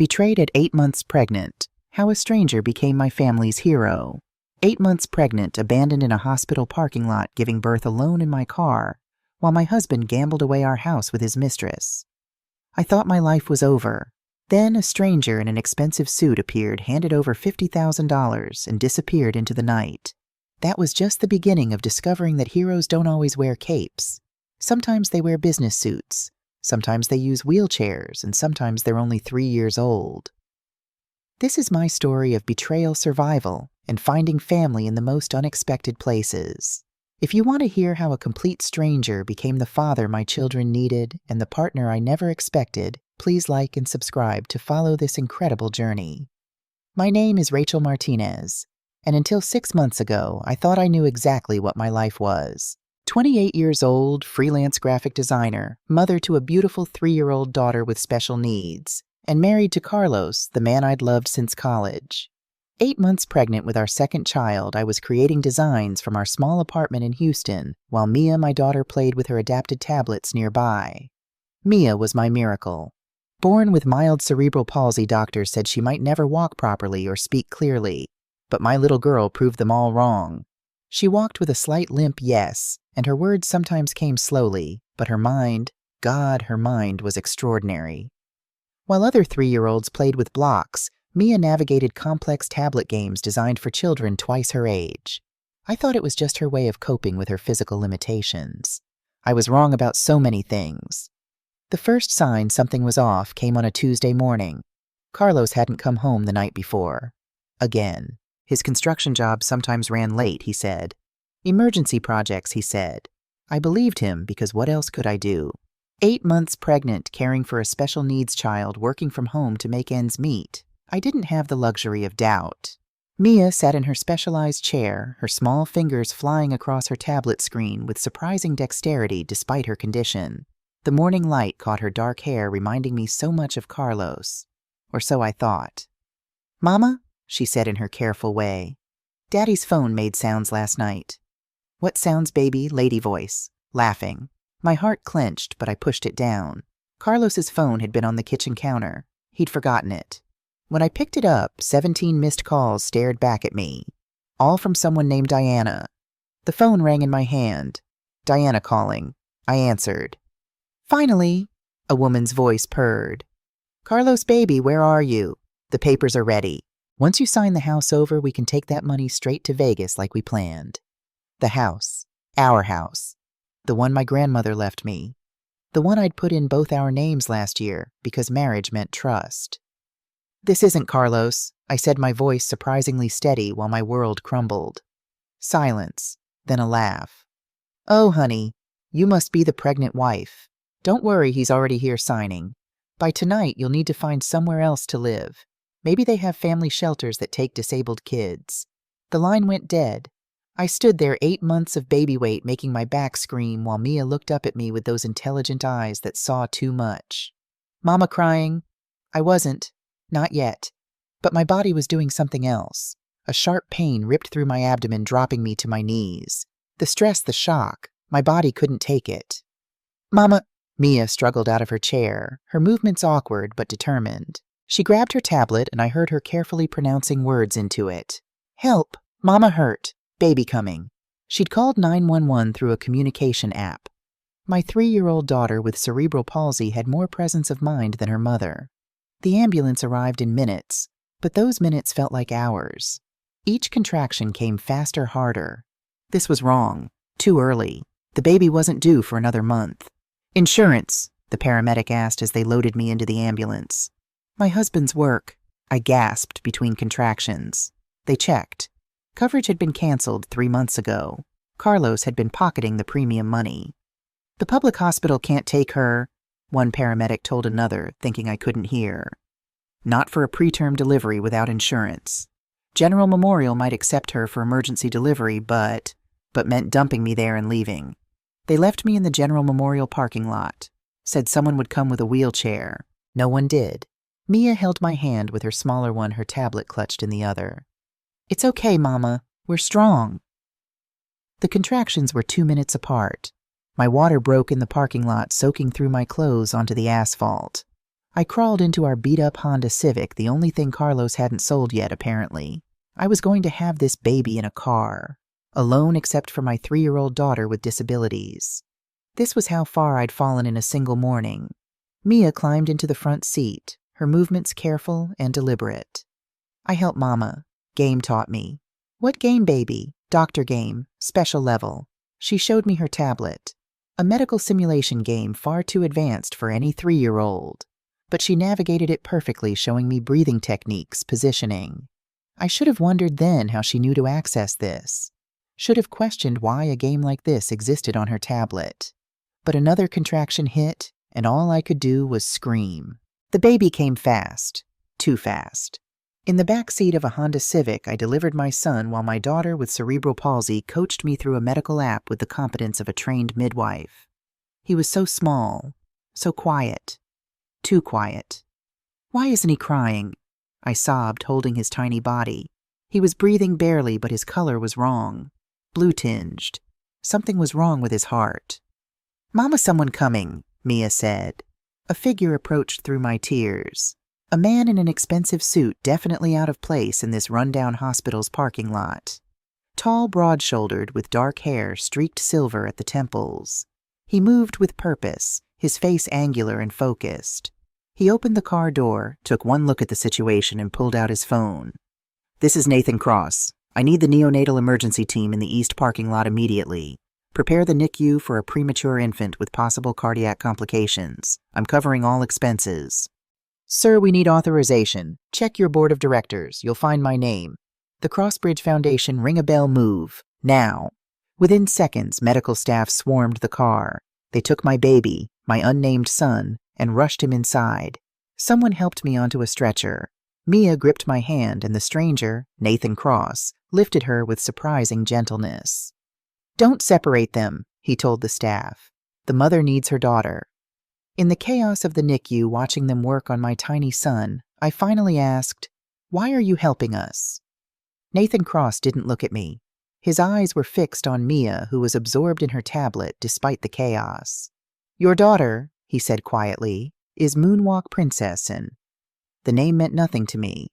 Betrayed at 8 months pregnant. How a stranger became my family's hero. 8 months pregnant, abandoned in a hospital parking lot, giving birth alone in my car, while my husband gambled away our house with his mistress. I thought my life was over. Then a stranger in an expensive suit appeared, handed over $50,000, and disappeared into the night. That was just the beginning of discovering that heroes don't always wear capes. Sometimes they wear business suits. Sometimes they use wheelchairs, and sometimes they're only 3 years old. This is my story of betrayal, survival, and finding family in the most unexpected places. If you want to hear how a complete stranger became the father my children needed and the partner I never expected, please like and subscribe to follow this incredible journey. My name is Rachel Martinez, and until 6 months ago, I thought I knew exactly what my life was. 28 years old, freelance graphic designer, mother to a beautiful 3-year-old daughter with special needs, and married to Carlos, the man I'd loved since college. 8 months pregnant with our second child, I was creating designs from our small apartment in Houston, while Mia, my daughter, played with her adapted tablets nearby. Mia was my miracle. Born with mild cerebral palsy, doctors said she might never walk properly or speak clearly, but my little girl proved them all wrong. She walked with a slight limp, yes, and her words sometimes came slowly, but her mind, God, her mind was extraordinary. While other 3-year-olds played with blocks, Mia navigated complex tablet games designed for children twice her age. I thought it was just her way of coping with her physical limitations. I was wrong about so many things. The first sign something was off came on a Tuesday morning. Carlos hadn't come home the night before. Again. His construction job sometimes ran late, he said. Emergency projects, he said. I believed him because what else could I do? 8 months pregnant, caring for a special needs child, working from home to make ends meet. I didn't have the luxury of doubt. Mia sat in her specialized chair, her small fingers flying across her tablet screen with surprising dexterity despite her condition. The morning light caught her dark hair, reminding me so much of Carlos. Or so I thought. "Mama?" she said in her careful way. "Daddy's phone made sounds last night." "What sounds, baby?" Lady voice, laughing. My heart clenched, but I pushed it down. Carlos's phone had been on the kitchen counter. He'd forgotten it. When I picked it up, 17 missed calls stared back at me. All from someone named Diana. The phone rang in my hand. Diana calling. I answered. "Finally," a woman's voice purred. "Carlos, baby, where are you? The papers are ready. Once you sign the house over, we can take that money straight to Vegas like we planned." The house. Our house. The one my grandmother left me. The one I'd put in both our names last year because marriage meant trust. "This isn't Carlos," I said, my voice surprisingly steady while my world crumbled. Silence, then a laugh. "Oh, honey, you must be the pregnant wife. Don't worry, he's already here signing. By tonight, you'll need to find somewhere else to live. Maybe they have family shelters that take disabled kids." The line went dead. I stood there 8 months of baby weight, making my back scream while Mia looked up at me with those intelligent eyes that saw too much. Mama crying? I wasn't. Not yet. But my body was doing something else. A sharp pain ripped through my abdomen, dropping me to my knees. The stress, the shock. My body couldn't take it. "Mama." Mia struggled out of her chair, her movements awkward but determined. She grabbed her tablet, and I heard her carefully pronouncing words into it. "Help! Mama hurt! Baby coming." She'd called 911 through a communication app. My 3-year-old daughter with cerebral palsy had more presence of mind than her mother. The ambulance arrived in minutes, but those minutes felt like hours. Each contraction came faster, harder. This was wrong. Too early. The baby wasn't due for another month. "Insurance?" the paramedic asked as they loaded me into the ambulance. "My husband's work," I gasped between contractions. They checked. Coverage had been canceled 3 months ago. Carlos had been pocketing the premium money. "The public hospital can't take her," one paramedic told another, thinking I couldn't hear. "Not for a preterm delivery without insurance. General Memorial might accept her for emergency delivery, but meant dumping me there and leaving. They left me in the General Memorial parking lot. Said someone would come with a wheelchair. No one did. Mia held my hand with her smaller one, her tablet clutched in the other. "It's okay, Mama. We're strong." The contractions were 2 minutes apart. My water broke in the parking lot, soaking through my clothes onto the asphalt. I crawled into our beat-up Honda Civic, the only thing Carlos hadn't sold yet, apparently. I was going to have this baby in a car, alone except for my 3-year-old daughter with disabilities. This was how far I'd fallen in a single morning. Mia climbed into the front seat, her movements careful and deliberate. I helped Mama. Game taught me. What game, baby? Doctor game, special level. She showed me her tablet. A medical simulation game far too advanced for any 3-year-old. But she navigated it perfectly, showing me breathing techniques, positioning. I should have wondered then how she knew to access this. Should have questioned why a game like this existed on her tablet. But another contraction hit, and all I could do was scream. The baby came fast. Too fast. In the back seat of a Honda Civic, I delivered my son while my daughter with cerebral palsy coached me through a medical app with the competence of a trained midwife. He was so small, so quiet. Too quiet. Why isn't he crying? I sobbed, holding his tiny body. He was breathing barely, but his color was wrong. Blue-tinged. Something was wrong with his heart. "Mama, someone coming," Mia said. A figure approached through my tears. A man in an expensive suit, definitely out of place in this rundown hospital's parking lot. Tall, broad-shouldered, with dark hair streaked silver at the temples. He moved with purpose, his face angular and focused. He opened the car door, took one look at the situation, and pulled out his phone. "This is Nathan Cross. I need the neonatal emergency team in the east parking lot immediately. Prepare the NICU for a premature infant with possible cardiac complications. I'm covering all expenses." "Sir, we need authorization. Check your board of directors. You'll find my name. The Crossbridge Foundation, ring a bell, move. Now." Within seconds, medical staff swarmed the car. They took my baby, my unnamed son, and rushed him inside. Someone helped me onto a stretcher. Mia gripped my hand, and the stranger, Nathan Cross, lifted her with surprising gentleness. "Don't separate them," he told the staff. "The mother needs her daughter." In the chaos of the NICU, watching them work on my tiny son, I finally asked, "Why are you helping us?" Nathan Cross didn't look at me. His eyes were fixed on Mia, who was absorbed in her tablet despite the chaos. "Your daughter," he said quietly, "is Moonwalk Princess, and—" The name meant nothing to me.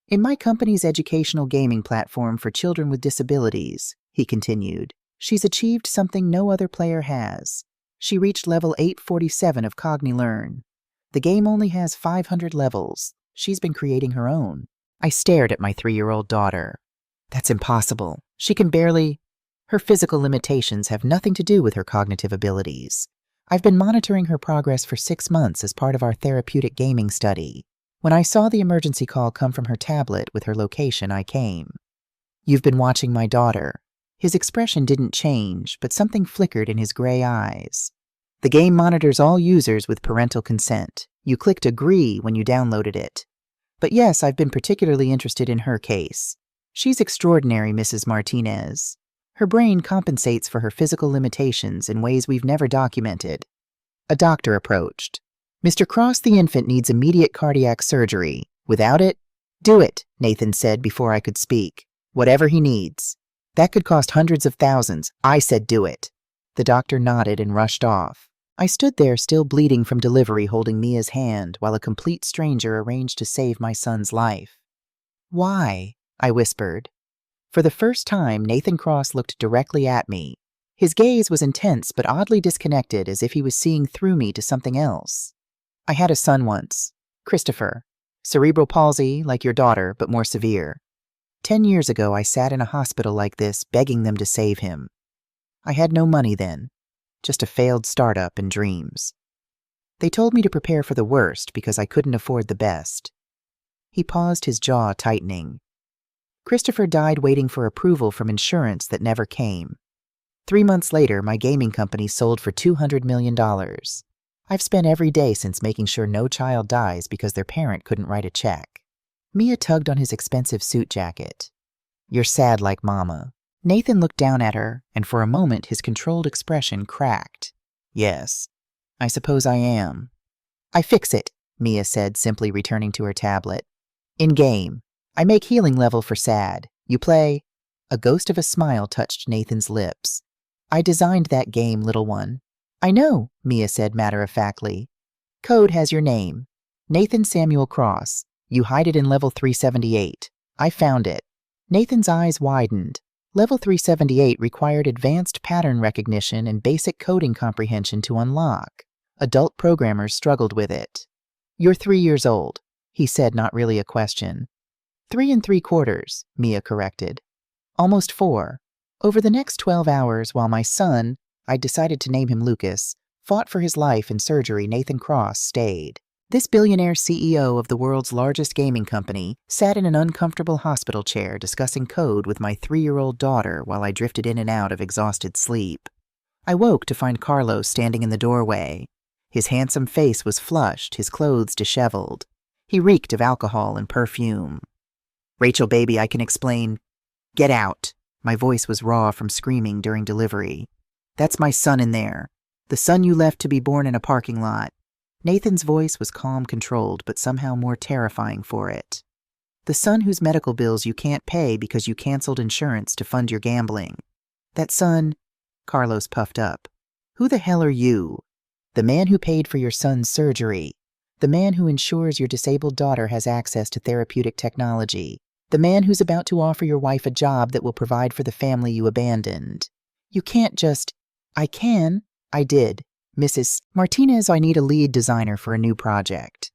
"In my company's educational gaming platform for children with disabilities," he continued, "she's achieved something no other player has. She reached level 847 of CogniLearn. The game only has 500 levels. She's been creating her own." I stared at my 3-year-old daughter. "That's impossible. She can barely—" "Her physical limitations have nothing to do with her cognitive abilities. I've been monitoring her progress for 6 months as part of our therapeutic gaming study. When I saw the emergency call come from her tablet with her location, I came." "You've been watching my daughter." His expression didn't change, but something flickered in his gray eyes. "The game monitors all users with parental consent. You clicked agree when you downloaded it. But yes, I've been particularly interested in her case. She's extraordinary, Mrs. Martinez. Her brain compensates for her physical limitations in ways we've never documented." A doctor approached. "Mr. Cross, the infant needs immediate cardiac surgery. Without it—" "Do it," Nathan said before I could speak. "Whatever he needs. That could cost hundreds of thousands. I said do it." The doctor nodded and rushed off. I stood there still bleeding from delivery, holding Mia's hand, while a complete stranger arranged to save my son's life. "Why?" I whispered. For the first time, Nathan Cross looked directly at me. His gaze was intense but oddly disconnected, as if he was seeing through me to something else. "I had a son once. Christopher. Cerebral palsy, like your daughter, but more severe. 10 years ago, I sat in a hospital like this, begging them to save him. I had no money then, just a failed startup and dreams. They told me to prepare for the worst because I couldn't afford the best." He paused, his jaw tightening. "Christopher died waiting for approval from insurance that never came. 3 months later, my gaming company sold for $200 million. I've spent every day since making sure no child dies because their parent couldn't write a check." Mia tugged on his expensive suit jacket. "You're sad like Mama." Nathan looked down at her, and for a moment his controlled expression cracked. "Yes, I suppose I am." "I fix it," Mia said, simply returning to her tablet. "In-game. I make healing level for sad. You play—" A ghost of a smile touched Nathan's lips. "I designed that game, little one." "I know," Mia said matter-of-factly. "Code has your name. Nathan Samuel Cross, you hide it in level 378. I found it. Nathan's eyes widened. Level 378 required advanced pattern recognition and basic coding comprehension to unlock. Adult programmers struggled with it. You're 3 years old, he said, not really a question. 3 3/4, Mia corrected. Almost 4. Over the next 12 hours, while my son, I decided to name him Lucas, fought for his life in surgery, Nathan Cross stayed. This billionaire CEO of the world's largest gaming company sat in an uncomfortable hospital chair discussing code with my 3-year-old daughter while I drifted in and out of exhausted sleep. I woke to find Carlos standing in the doorway. His handsome face was flushed, his clothes disheveled. He reeked of alcohol and perfume. "Rachel, baby, I can explain." "Get out." My voice was raw from screaming during delivery. "That's my son in there. The son you left to be born in a parking lot." Nathan's voice was calm, controlled, but somehow more terrifying for it. "The son whose medical bills you can't pay because you canceled insurance to fund your gambling. That son," Carlos puffed up. "Who the hell are you?" "The man who paid for your son's surgery. The man who ensures your disabled daughter has access to therapeutic technology. The man who's about to offer your wife a job that will provide for the family you abandoned. You can't just—" "I can. I did. Mrs. Martinez, I need a lead designer for a new project.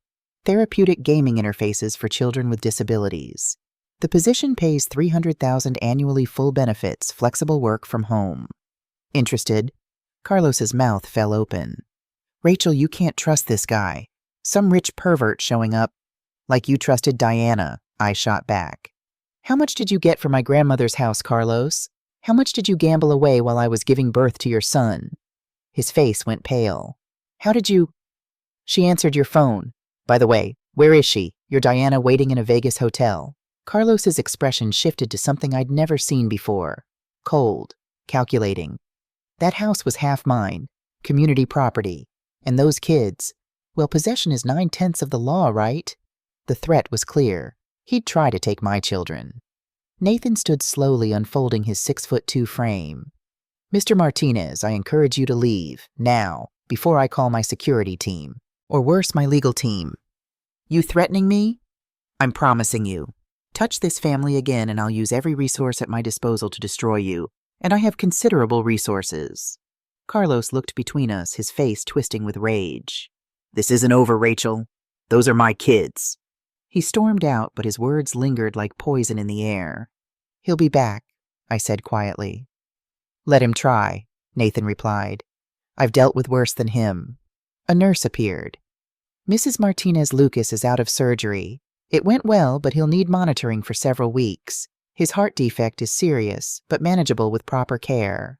Therapeutic gaming interfaces for children with disabilities. The position pays $300,000 annually, full benefits, flexible work from home." "Interested?" Carlos's mouth fell open. "Rachel, you can't trust this guy. Some rich pervert showing up." "Like you trusted Diana," I shot back. "How much did you get for my grandmother's house, Carlos? How much did you gamble away while I was giving birth to your son?" His face went pale. "How did you—" "She answered your phone. By the way, where is she? Your Diana waiting in a Vegas hotel?" Carlos's expression shifted to something I'd never seen before. Cold, calculating. "That house was half mine, community property. And those kids, well, possession is 9/10 of the law, right?" The threat was clear. He'd try to take my children. Nathan stood slowly, unfolding his 6'2" frame. "Mr. Martinez, I encourage you to leave, now, before I call my security team. Or worse, my legal team." "You threatening me?" "I'm promising you. Touch this family again and I'll use every resource at my disposal to destroy you. And I have considerable resources." Carlos looked between us, his face twisting with rage. "This isn't over, Rachel. Those are my kids." He stormed out, but his words lingered like poison in the air. "He'll be back," I said quietly. "Let him try," Nathan replied. "I've dealt with worse than him." A nurse appeared. "Mrs. Martinez Lucas is out of surgery. It went well, but he'll need monitoring for several weeks. His heart defect is serious, but manageable with proper care."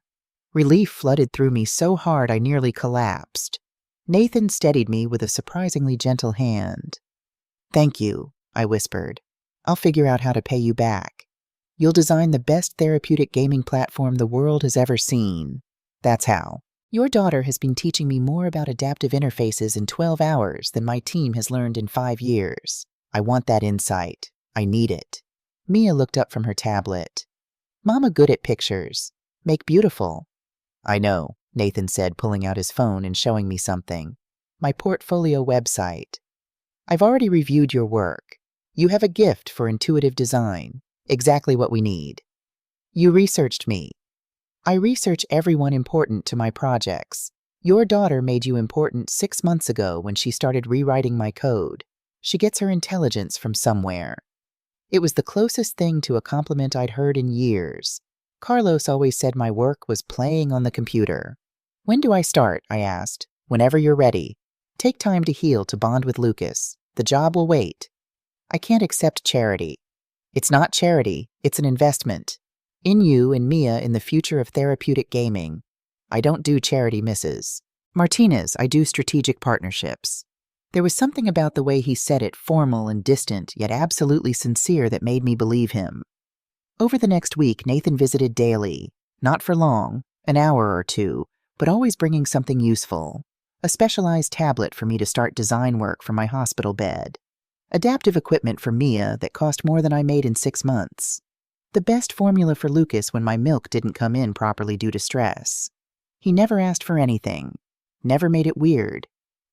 Relief flooded through me so hard I nearly collapsed. Nathan steadied me with a surprisingly gentle hand. "Thank you," I whispered. "I'll figure out how to pay you back. You'll design the best therapeutic gaming platform the world has ever seen. That's how. Your daughter has been teaching me more about adaptive interfaces in 12 hours than my team has learned in 5 years. I want that insight. I need it." Mia looked up from her tablet. "Mama good at pictures. Make beautiful." "I know," Nathan said, pulling out his phone and showing me something. "My portfolio website. I've already reviewed your work. You have a gift for intuitive design. Exactly what we need. You researched me. I research everyone important to my projects. Your daughter made you important 6 months ago when she started rewriting my code. She gets her intelligence from somewhere." It was the closest thing to a compliment I'd heard in years. Carlos always said my work was playing on the computer. "When do I start?" I asked. "Whenever you're ready. Take time to heal, to bond with Lucas. The job will wait." "I can't accept charity." "It's not charity, it's an investment. In you and Mia, in the future of therapeutic gaming. I don't do charity, Mrs. Martinez, I do strategic partnerships." There was something about the way he said it, formal and distant, yet absolutely sincere, that made me believe him. Over the next week, Nathan visited daily. Not for long, an hour or two, but always bringing something useful. A specialized tablet for me to start design work for my hospital bed. Adaptive equipment for Mia that cost more than I made in 6 months. The best formula for Lucas when my milk didn't come in properly due to stress. He never asked for anything. Never made it weird.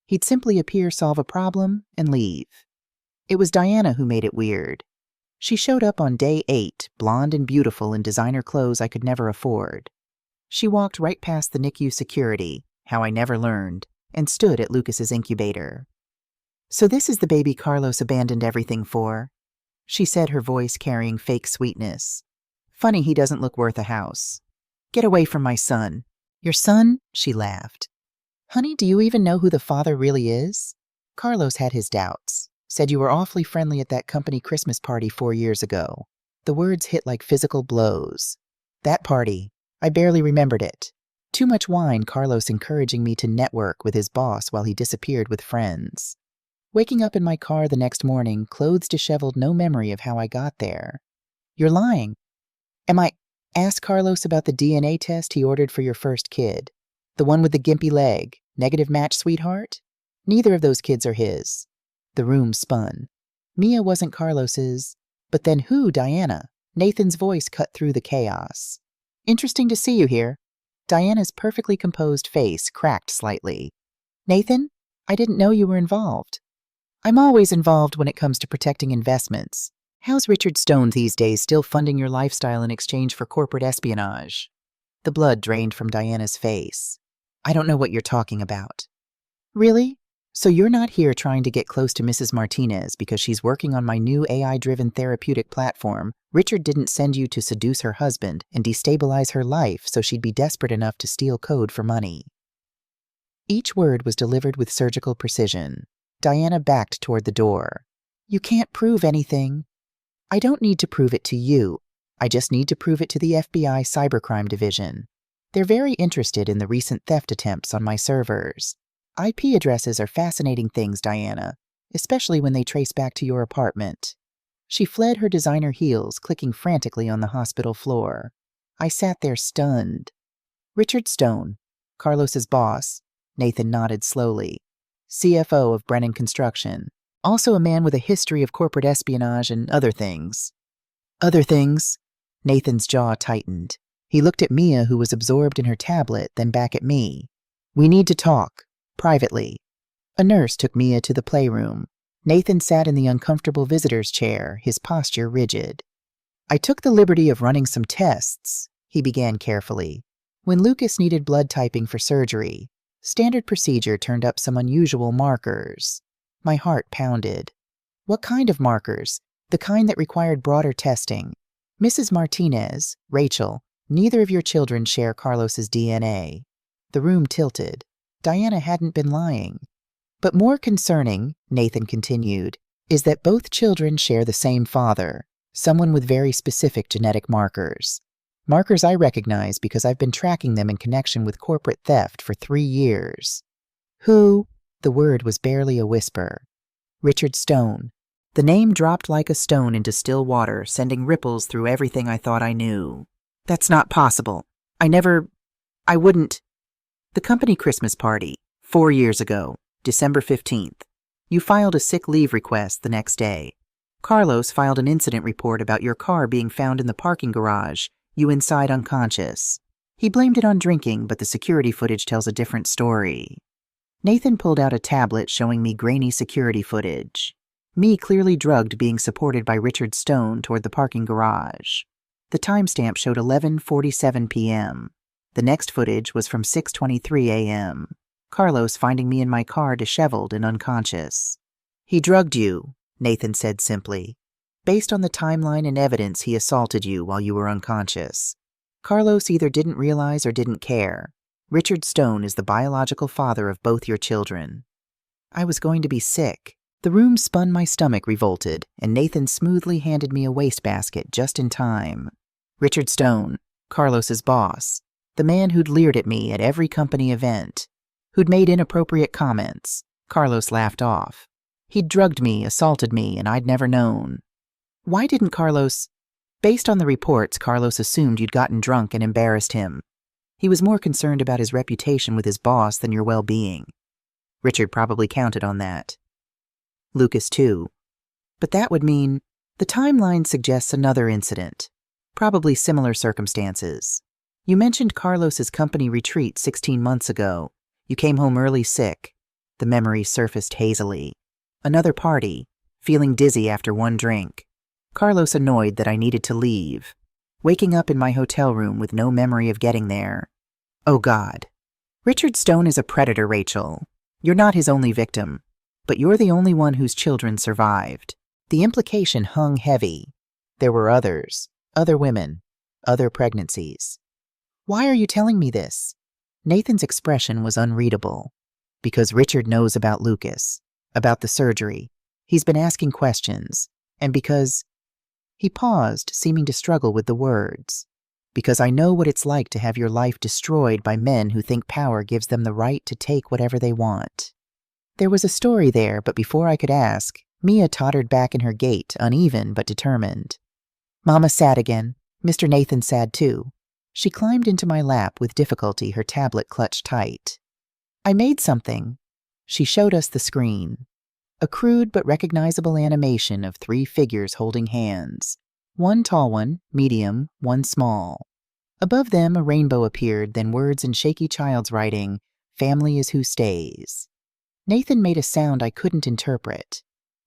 He'd simply appear, solve a problem, and leave. It was Diana who made it weird. She showed up on day 8, blonde and beautiful in designer clothes I could never afford. She walked right past the NICU security, how I never learned, and stood at Lucas's incubator. "So this is the baby Carlos abandoned everything for," she said, her voice carrying fake sweetness. "Funny he doesn't look worth a house. Get away from my son." "Your son?" she laughed. "Honey, do you even know who the father really is?" Carlos had his doubts. Said you were awfully friendly at that company Christmas party 4 years ago. The words hit like physical blows. That party, I barely remembered it. Too much wine, Carlos encouraging me to network with his boss while he disappeared with friends. Waking up in my car the next morning, clothes disheveled, no memory of how I got there. "You're lying." Ask Carlos about the DNA test he ordered for your first kid. The one with the gimpy leg. Negative match, sweetheart? Neither of those kids are his. The room spun. Mia wasn't Carlos's. But then who, Diana? Nathan's voice cut through the chaos. "Interesting to see you here." Diana's perfectly composed face cracked slightly. "Nathan, I didn't know you were involved." "I'm always involved when it comes to protecting investments. How's Richard Stone these days, still funding your lifestyle in exchange for corporate espionage?" The blood drained from Diana's face. "I don't know what you're talking about." "Really? So you're not here trying to get close to Mrs. Martinez because she's working on my new AI-driven therapeutic platform. Richard didn't send you to seduce her husband and destabilize her life so she'd be desperate enough to steal code for money." Each word was delivered with surgical precision. Diana backed toward the door. "You can't prove anything." "I don't need to prove it to you. I just need to prove it to the FBI Cybercrime Division. They're very interested in the recent theft attempts on my servers. IP addresses are fascinating things, Diana, especially when they trace back to your apartment." She fled her designer heels, clicking frantically on the hospital floor. I sat there stunned. "Richard Stone, Carlos's boss," Nathan nodded slowly. "CFO of Brennan Construction. Also a man with a history of corporate espionage and other things." "Other things?" Nathan's jaw tightened. He looked at Mia, who was absorbed in her tablet, then back at me. "We need to talk. Privately." A nurse took Mia to the playroom. Nathan sat in the uncomfortable visitor's chair, his posture rigid. "I took the liberty of running some tests," he began carefully. "When Lucas needed blood typing for surgery, standard procedure turned up some unusual markers." My heart pounded. "What kind of markers?" "The kind that required broader testing. Mrs. Martinez, Rachel, neither of your children share Carlos's DNA." The room tilted. Diana hadn't been lying. "But more concerning," Nathan continued, "is that both children share the same father, someone with very specific genetic markers. Markers I recognize because I've been tracking them in connection with corporate theft for 3 years. "Who?" The word was barely a whisper. "Richard Stone." The name dropped like a stone into still water, sending ripples through everything I thought I knew. "That's not possible. I wouldn't." "The company Christmas party, 4 years ago, December 15th. You filed a sick leave request the next day. Carlos filed an incident report about your car being found in the parking garage, you inside unconscious. He blamed it on drinking, but the security footage tells a different story." Nathan pulled out a tablet showing me grainy security footage. Me clearly drugged being supported by Richard Stone toward the parking garage. The timestamp showed 11:47 p.m. The next footage was from 6:23 a.m. Carlos finding me in my car disheveled and unconscious. "He drugged you," Nathan said simply. "Based on the timeline and evidence, he assaulted you while you were unconscious. Carlos either didn't realize or didn't care. Richard Stone is the biological father of both your children." I was going to be sick. The room spun, my stomach revolted, and Nathan smoothly handed me a wastebasket just in time. "Richard Stone, Carlos's boss. The man who'd leered at me at every company event. Who'd made inappropriate comments." Carlos laughed off. "He'd drugged me, assaulted me, and I'd never known." "Why didn't Carlos—" "Based on the reports, Carlos assumed you'd gotten drunk and embarrassed him. He was more concerned about his reputation with his boss than your well-being. Richard probably counted on that. Lucas, too. But that would mean the timeline suggests another incident. Probably similar circumstances. You mentioned Carlos's company retreat 16 months ago. You came home early sick. The memory surfaced hazily. Another party, feeling dizzy after one drink. Carlos annoyed that I needed to leave. Waking up in my hotel room with no memory of getting there. Oh God. Richard Stone is a predator, Rachel. You're not his only victim, but you're the only one whose children survived. The implication hung heavy. There were others, other women, other pregnancies. Why are you telling me this? Nathan's expression was unreadable. Because Richard knows about Lucas, about the surgery. He's been asking questions. And because... He paused, seeming to struggle with the words. Because I know what it's like to have your life destroyed by men who think power gives them the right to take whatever they want. There was a story there, but before I could ask, Mia tottered back in her gait, uneven but determined. Mama sad again. Mr. Nathan sad too. She climbed into my lap with difficulty, her tablet clutched tight. I made something. She showed us the screen. A crude but recognizable animation of 3 figures holding hands. One tall one, medium, one small. Above them a rainbow appeared, then words in shaky child's writing, "Family is who stays." Nathan made a sound I couldn't interpret.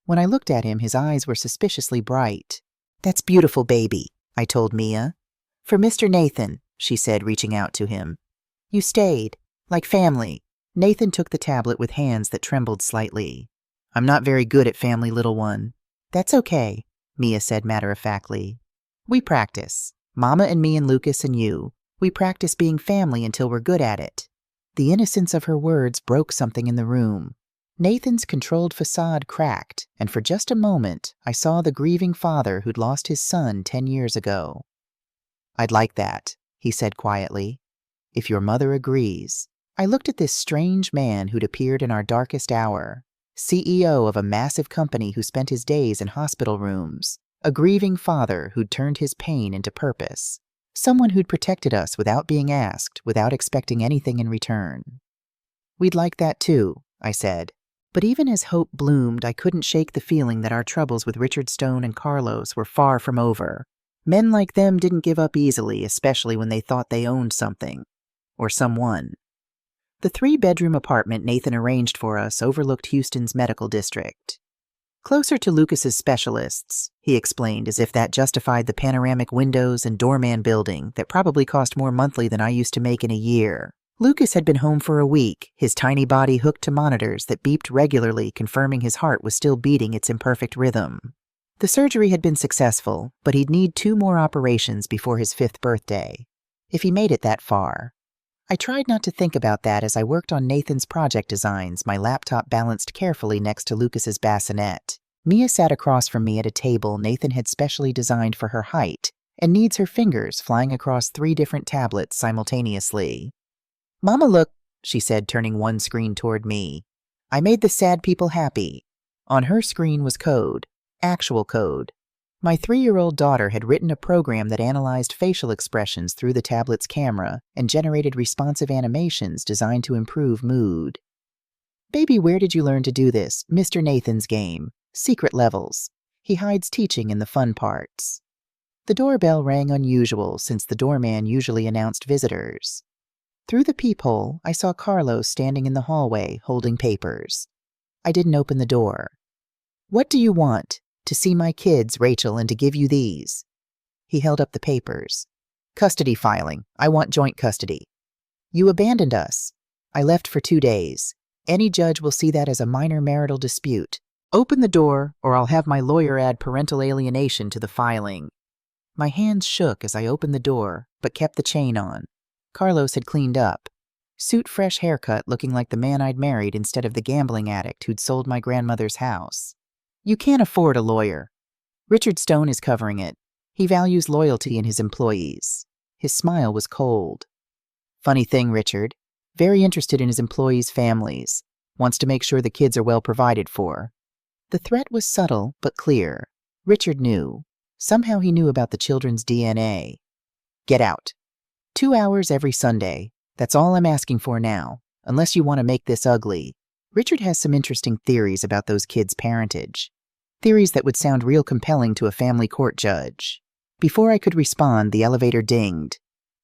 When I looked at him, his eyes were suspiciously bright. "That's beautiful, baby," I told Mia. "For Mr. Nathan," she said, reaching out to him. "You stayed, like family." Nathan took the tablet with hands that trembled slightly. "I'm not very good at family, little one." "That's okay," Mia said matter-of-factly. "We practice. Mama and me and Lucas and you. We practice being family until we're good at it." The innocence of her words broke something in the room. Nathan's controlled facade cracked, and for just a moment I saw the grieving father who'd lost his son 10 years ago. "I'd like that," he said quietly. "If your mother agrees." I looked at this strange man who'd appeared in our darkest hour. CEO of a massive company who spent his days in hospital rooms. A grieving father who'd turned his pain into purpose. Someone who'd protected us without being asked, without expecting anything in return. "We'd like that too," I said. But even as hope bloomed, I couldn't shake the feeling that our troubles with Richard Stone and Carlos were far from over. Men like them didn't give up easily, especially when they thought they owned something. Or someone. The 3-bedroom apartment Nathan arranged for us overlooked Houston's medical district. "Closer to Lucas's specialists," he explained, as if that justified the panoramic windows and doorman building that probably cost more monthly than I used to make in a year. Lucas had been home for a week, his tiny body hooked to monitors that beeped regularly, confirming his heart was still beating its imperfect rhythm. The surgery had been successful, but he'd need 2 more operations before his 5th birthday. If he made it that far. I tried not to think about that as I worked on Nathan's project designs, my laptop balanced carefully next to Lucas's bassinet. Mia sat across from me at a table Nathan had specially designed for her height, and needs her fingers flying across 3 different tablets simultaneously. "Mama, look," she said, turning one screen toward me. "I made the sad people happy." On her screen was code, actual code. My 3-year-old daughter had written a program that analyzed facial expressions through the tablet's camera and generated responsive animations designed to improve mood. "Baby, where did you learn to do this? Mr. Nathan's game. Secret levels. He hides teaching in the fun parts." The doorbell rang unusual since the doorman usually announced visitors. Through the peephole, I saw Carlos standing in the hallway, holding papers. I didn't open the door. "What do you want?" "To see my kids, Rachel, and to give you these." He held up the papers. "Custody filing. I want joint custody." "You abandoned us." "I left for 2 days. Any judge will see that as a minor marital dispute. Open the door, or I'll have my lawyer add parental alienation to the filing." My hands shook as I opened the door, but kept the chain on. Carlos had cleaned up. Suit fresh haircut, looking like the man I'd married instead of the gambling addict who'd sold my grandmother's house. "You can't afford a lawyer. Richard Stone is covering it. He values loyalty in his employees." His smile was cold. "Funny thing, Richard. Very interested in his employees' families. Wants to make sure the kids are well provided for." The threat was subtle, but clear. Richard knew. Somehow he knew about the children's DNA. "Get out. 2 hours every Sunday. That's all I'm asking for now, unless you want to make this ugly." Richard has some interesting theories about those kids' parentage. Theories that would sound real compelling to a family court judge. Before I could respond, the elevator dinged.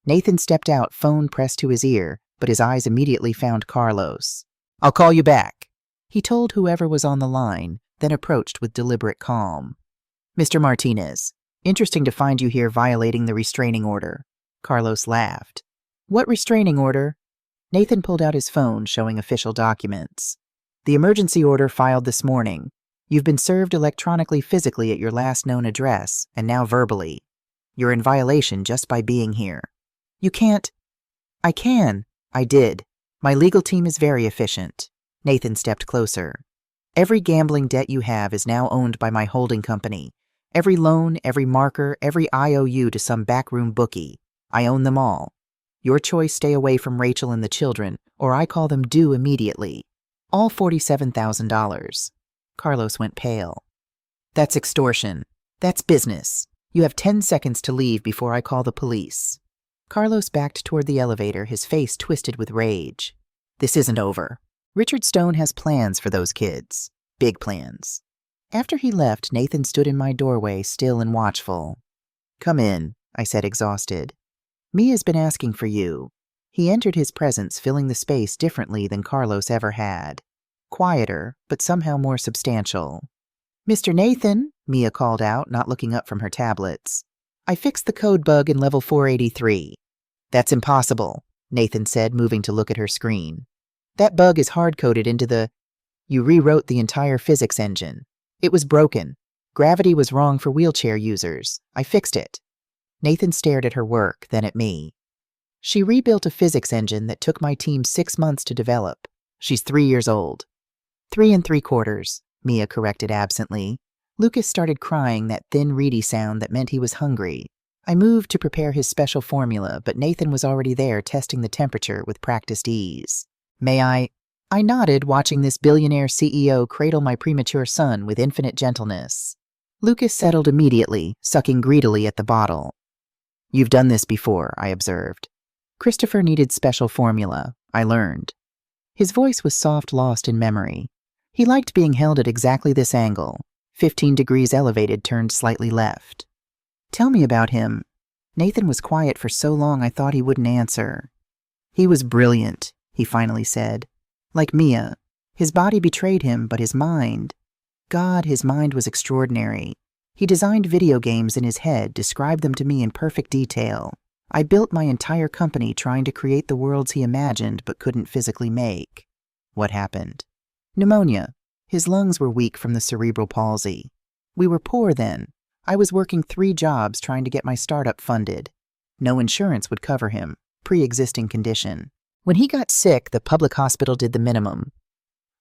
Nathan stepped out, phone pressed to his ear, but his eyes immediately found Carlos. "I'll call you back." He told whoever was on the line, then approached with deliberate calm. "Mr. Martinez, interesting to find you here violating the restraining order." Carlos laughed. "What restraining order?" Nathan pulled out his phone, showing official documents. "The emergency order filed this morning. You've been served electronically physically at your last known address, and now verbally. You're in violation just by being here." "You can't." "I can." "I did. My legal team is very efficient." Nathan stepped closer. "Every gambling debt you have is now owned by my holding company. Every loan, every marker, every IOU to some backroom bookie. I own them all. Your choice: stay away from Rachel and the children, or I call them due immediately. All $47,000. Carlos went pale. "That's extortion. That's business. You have 10 seconds to leave before I call the police." Carlos backed toward the elevator, his face twisted with rage. "This isn't over. Richard Stone has plans for those kids. Big plans." After he left, Nathan stood in my doorway, still and watchful. "Come in," I said, exhausted. "Mia's been asking for you." He entered his presence, filling the space differently than Carlos ever had. Quieter, but somehow more substantial. "Mr. Nathan," Mia called out, not looking up from her tablets. "I fixed the code bug in level 483. "That's impossible," Nathan said, moving to look at her screen. "That bug is hard-coded into the... You rewrote the entire physics engine. It was broken. Gravity was wrong for wheelchair users. I fixed it." Nathan stared at her work, then at me. "She rebuilt a physics engine that took my team 6 months to develop. She's 3 years old." 3 3/4, Mia corrected absently. Lucas started crying, that thin, reedy sound that meant he was hungry. I moved to prepare his special formula, but Nathan was already there, testing the temperature with practiced ease. "May I?" I nodded, watching this billionaire CEO cradle my premature son with infinite gentleness. Lucas settled immediately, sucking greedily at the bottle. "You've done this before," I observed. "Christopher needed special formula. I learned." His voice was soft, lost in memory. He liked being held at exactly this angle, 15 degrees elevated, turned slightly left. "Tell me about him." Nathan was quiet for so long I thought he wouldn't answer. "He was brilliant," he finally said. "Like Mia. His body betrayed him, but his mind... God, his mind was extraordinary. He designed video games in his head, described them to me in perfect detail. I built my entire company trying to create the worlds he imagined but couldn't physically make." "What happened?" "Pneumonia. His lungs were weak from the cerebral palsy. We were poor then. I was working 3 jobs trying to get my startup funded. No insurance would cover him. Pre-existing condition. When he got sick, the public hospital did the minimum.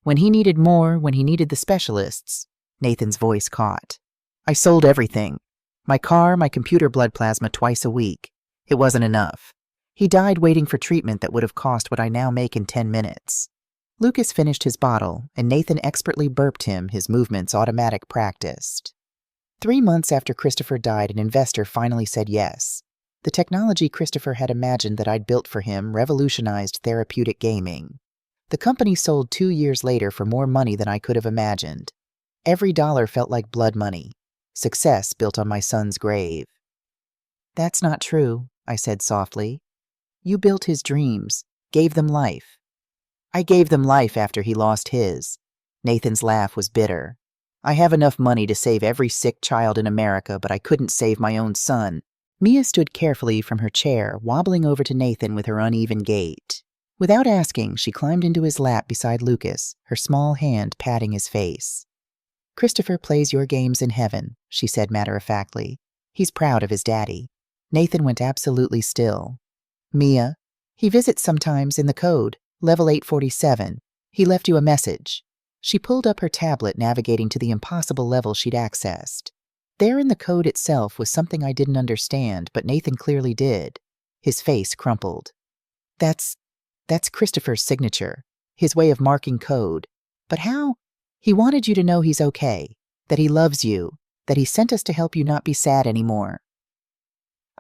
When he needed more, when he needed the specialists..." Nathan's voice caught. "I sold everything. My car, my computer, blood plasma twice a week. It wasn't enough. He died waiting for treatment that would have cost what I now make in 10 minutes. Lucas finished his bottle, and Nathan expertly burped him, his movements automatic practiced. 3 months after Christopher died, an investor finally said yes. The technology Christopher had imagined that I'd built for him revolutionized therapeutic gaming. The company sold 2 years later for more money than I could have imagined. Every dollar felt like blood money. Success built on my son's grave. "That's not true," I said softly. "You built his dreams, gave them life." "I gave them life after he lost his." Nathan's laugh was bitter. "I have enough money to save every sick child in America, but I couldn't save my own son." Mia stood carefully from her chair, wobbling over to Nathan with her uneven gait. Without asking, she climbed into his lap beside Lucas, her small hand patting his face. "Christopher plays your games in heaven," she said matter-of-factly. "He's proud of his daddy." Nathan went absolutely still. "Mia, he visits sometimes in the code, level 847. He left you a message." She pulled up her tablet, navigating to the impossible level she'd accessed. There in the code itself was something I didn't understand, but Nathan clearly did. His face crumpled. That's Christopher's signature, his way of marking code. But how? He wanted you to know he's okay, that he loves you, that he sent us to help you not be sad anymore."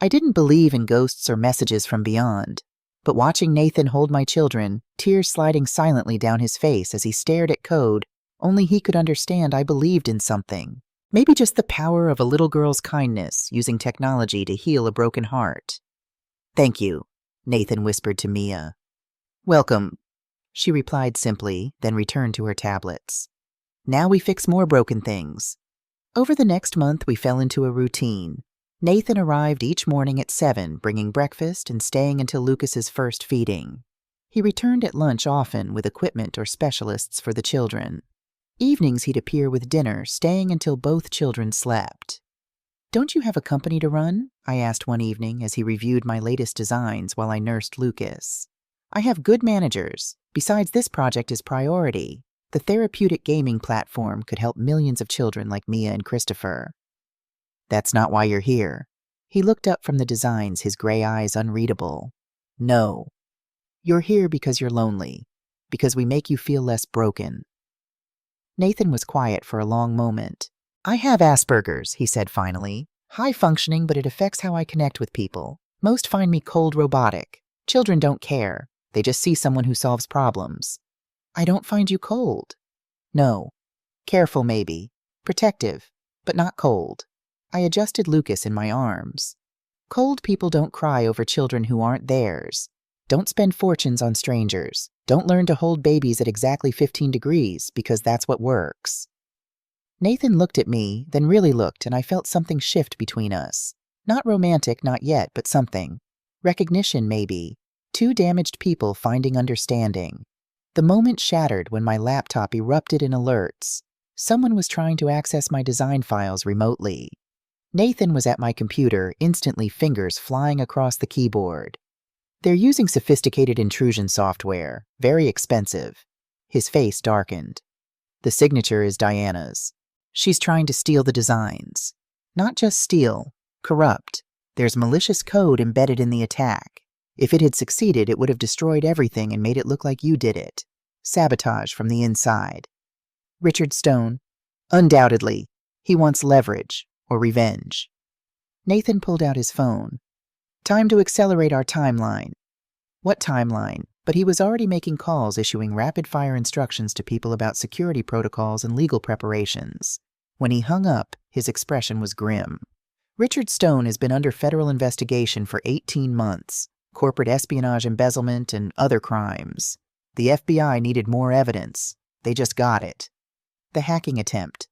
I didn't believe in ghosts or messages from beyond, but watching Nathan hold my children, tears sliding silently down his face as he stared at code, only he could understand I believed in something. Maybe just the power of a little girl's kindness, using technology to heal a broken heart. "Thank you," Nathan whispered to Mia. "Welcome. She replied simply, then returned to her tablets. Now we fix more broken things. Over the next month, we fell into a routine. Nathan arrived each morning at 7, bringing breakfast and staying until Lucas's first feeding. He returned at lunch often with equipment or specialists for the children. Evenings he'd appear with dinner, staying until both children slept. "Don't you have a company to run?" I asked one evening as he reviewed my latest designs while I nursed Lucas. "I have good managers. Besides, this project is priority. The therapeutic gaming platform could help millions of children like Mia and Christopher." "That's not why you're here." He looked up from the designs, his gray eyes unreadable. "No. You're here because you're lonely. Because we make you feel less broken." Nathan was quiet for a long moment. "I have Asperger's," he said finally. "High functioning, but it affects how I connect with people. Most find me cold robotic. Children don't care. They just see someone who solves problems." "I don't find you cold." "No. Careful, maybe. Protective, but not cold." I adjusted Lucas in my arms. "Cold people don't cry over children who aren't theirs. Don't spend fortunes on strangers. Don't learn to hold babies at exactly 15 degrees, because that's what works." Nathan looked at me, then really looked, and I felt something shift between us. Not romantic, not yet, but something. Recognition, maybe. Two damaged people finding understanding. The moment shattered when my laptop erupted in alerts. Someone was trying to access my design files remotely. Nathan was at my computer, instantly fingers flying across the keyboard. "They're using sophisticated intrusion software, very expensive." His face darkened. "The signature is Diana's. She's trying to steal the designs. Not just steal, corrupt. There's malicious code embedded in the attack. If it had succeeded, it would have destroyed everything and made it look like you did it. Sabotage from the inside." "Richard Stone?" "Undoubtedly. He wants leverage, or revenge." Nathan pulled out his phone. "Time to accelerate our timeline." What timeline? But he was already making calls, issuing rapid-fire instructions to people about security protocols and legal preparations. When he hung up, his expression was grim. "Richard Stone has been under federal investigation for 18 months. Corporate espionage, embezzlement, and other crimes. The FBI needed more evidence. They just got it. The hacking attempt.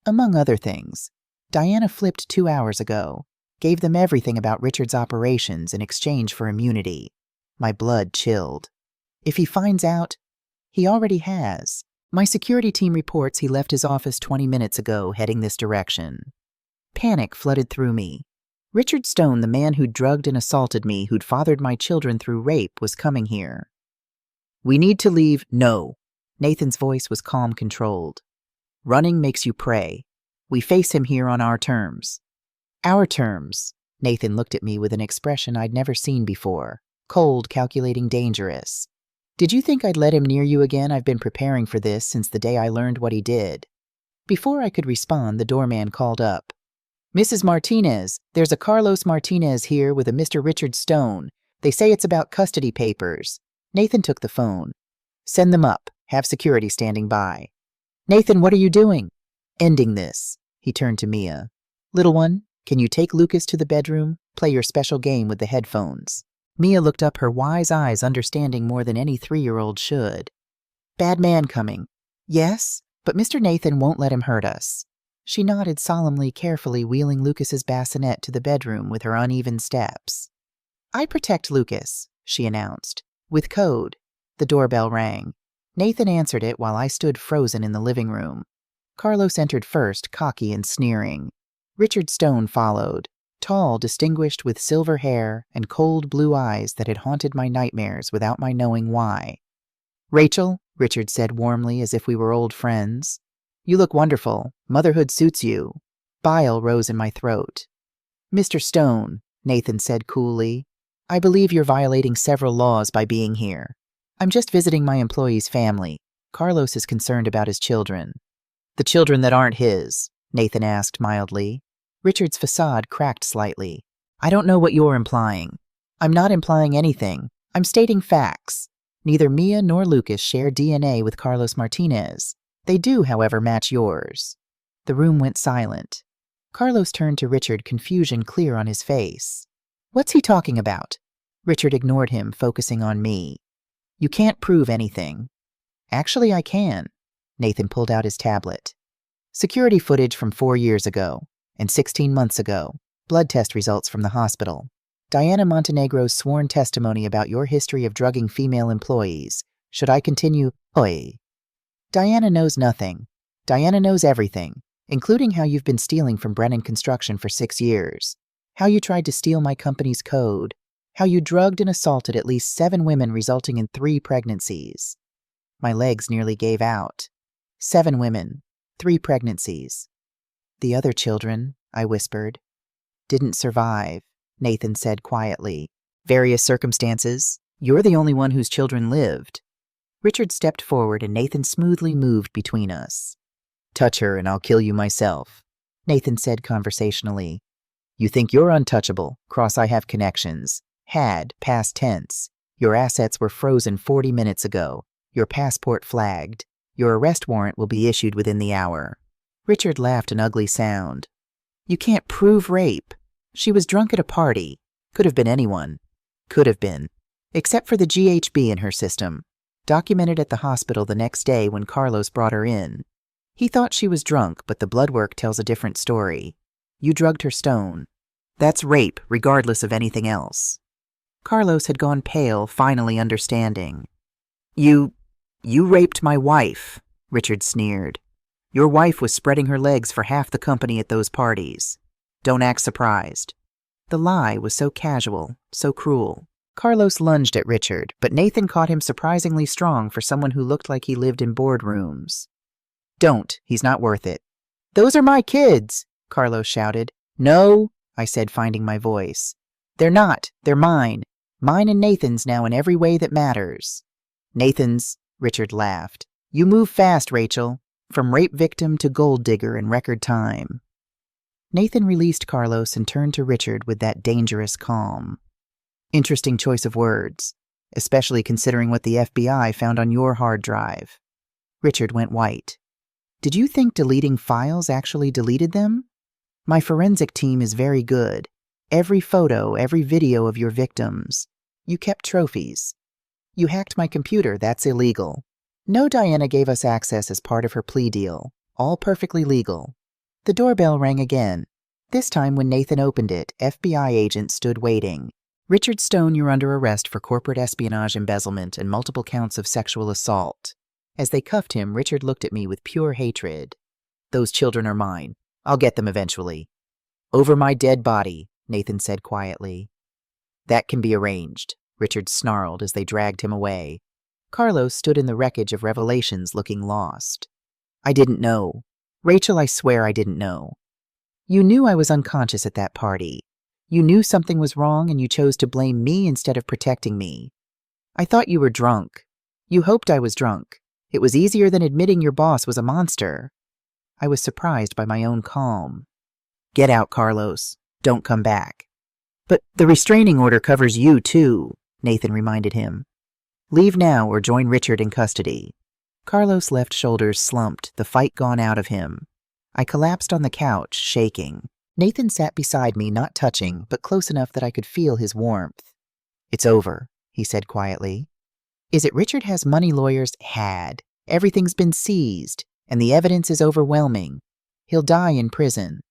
Among other things. Diana flipped 2 hours ago. Gave them everything about Richard's operations in exchange for immunity." My blood chilled. "If he finds out, he already has. My security team reports he left his office 20 minutes ago, heading this direction." Panic flooded through me. Richard Stone, the man who'd drugged and assaulted me, who'd fathered my children through rape, was coming here. "We need to leave." "No." Nathan's voice was calm, controlled. "Running makes you prey. We face him here on our terms." "Our terms." Nathan looked at me with an expression I'd never seen before. Cold, calculating, dangerous. "Did you think I'd let him near you again? I've been preparing for this since the day I learned what he did." Before I could respond, the doorman called up. "Mrs. Martinez, there's a Carlos Martinez here with a Mr. Richard Stone. They say it's about custody papers." Nathan took the phone. "Send them up. Have security standing by." "Nathan, what are you doing?" "Ending this." He turned to Mia. "Little one, can you take Lucas to the bedroom? Play your special game with the headphones." Mia looked up, her wise eyes understanding more than any 3-year-old should. "Bad man coming." "Yes, but Mr. Nathan won't let him hurt us." She nodded solemnly, carefully wheeling Lucas's bassinet to the bedroom with her uneven steps. "I protect Lucas," she announced. "With code." The doorbell rang. Nathan answered it while I stood frozen in the living room. Carlos entered first, cocky and sneering. Richard Stone followed. Tall, distinguished, with silver hair and cold blue eyes that had haunted my nightmares without my knowing why. "Rachel," Richard said warmly, as if we were old friends. "You look wonderful. Motherhood suits you." Bile rose in my throat. "Mr. Stone," Nathan said coolly, "I believe you're violating several laws by being here. I'm just visiting my employee's family. Carlos is concerned about his children." "The children that aren't his?" Nathan asked mildly. Richard's facade cracked slightly. "I don't know what you're implying." "I'm not implying anything. I'm stating facts. Neither Mia nor Lucas share DNA with Carlos Martinez. They do, however, match yours." The room went silent. Carlos turned to Richard, confusion clear on his face. "What's he talking about?" Richard ignored him, focusing on me. You can't prove anything. Actually, I can. Nathan pulled out his tablet. Security footage from 4 years ago and 16 months ago. Blood test results from the hospital. Diana Montenegro's sworn testimony about your history of drugging female employees. Should I continue? Oi. Diana knows nothing. Diana knows everything, including how you've been stealing from Brennan Construction for 6 years, how you tried to steal my company's code, how you drugged and assaulted at least 7 women resulting in 3 pregnancies. My legs nearly gave out. 7 women, 3 pregnancies. The other children, I whispered. Didn't survive, Nathan said quietly. Various circumstances. You're the only one whose children lived. Richard stepped forward and Nathan smoothly moved between us. Touch her and I'll kill you myself, Nathan said conversationally. You think you're untouchable, cross I have connections. Had, past tense. Your assets were frozen 40 minutes ago. Your passport flagged. Your arrest warrant will be issued within the hour. Richard laughed an ugly sound. You can't prove rape. She was drunk at a party. Could have been anyone. Could have been. Except for the GHB in her system. Documented at the hospital the next day when Carlos brought her in. He thought she was drunk, but the blood work tells a different story. You drugged her stone. That's rape, regardless of anything else. Carlos had gone pale, finally understanding. You raped my wife, Richard sneered. Your wife was spreading her legs for half the company at those parties. Don't act surprised. The lie was so casual, so cruel. Carlos lunged at Richard, but Nathan caught him surprisingly strong for someone who looked like he lived in boardrooms. Don't, he's not worth it. Those are my kids, Carlos shouted. No, I said, finding my voice. They're not, they're mine. Mine and Nathan's now in every way that matters. Nathan's, Richard laughed. You move fast, Rachel. From rape victim to gold digger in record time. Nathan released Carlos and turned to Richard with that dangerous calm. Interesting choice of words, especially considering what the FBI found on your hard drive. Richard went white. Did you think deleting files actually deleted them? My forensic team is very good. Every photo, every video of your victims. You kept trophies. You hacked my computer, that's illegal. No, Diana gave us access as part of her plea deal. All perfectly legal. The doorbell rang again. This time when Nathan opened it, FBI agents stood waiting. Richard Stone, you're under arrest for corporate espionage, embezzlement, and multiple counts of sexual assault. As they cuffed him, Richard looked at me with pure hatred. Those children are mine. I'll get them eventually. Over my dead body, Nathan said quietly. That can be arranged, Richard snarled as they dragged him away. Carlos stood in the wreckage of revelations looking lost. I didn't know. Rachel, I swear I didn't know. You knew I was unconscious at that party. You knew something was wrong and you chose to blame me instead of protecting me. I thought you were drunk. You hoped I was drunk. It was easier than admitting your boss was a monster. I was surprised by my own calm. Get out, Carlos. Don't come back. But the restraining order covers you too, Nathan reminded him. Leave now or join Richard in custody. Carlos' left shoulders slumped, the fight gone out of him. I collapsed on the couch, shaking. Nathan sat beside me, not touching, but close enough that I could feel his warmth. It's over, he said quietly. Is it Richard has money lawyers? Had. Everything's been seized, and the evidence is overwhelming. He'll die in prison.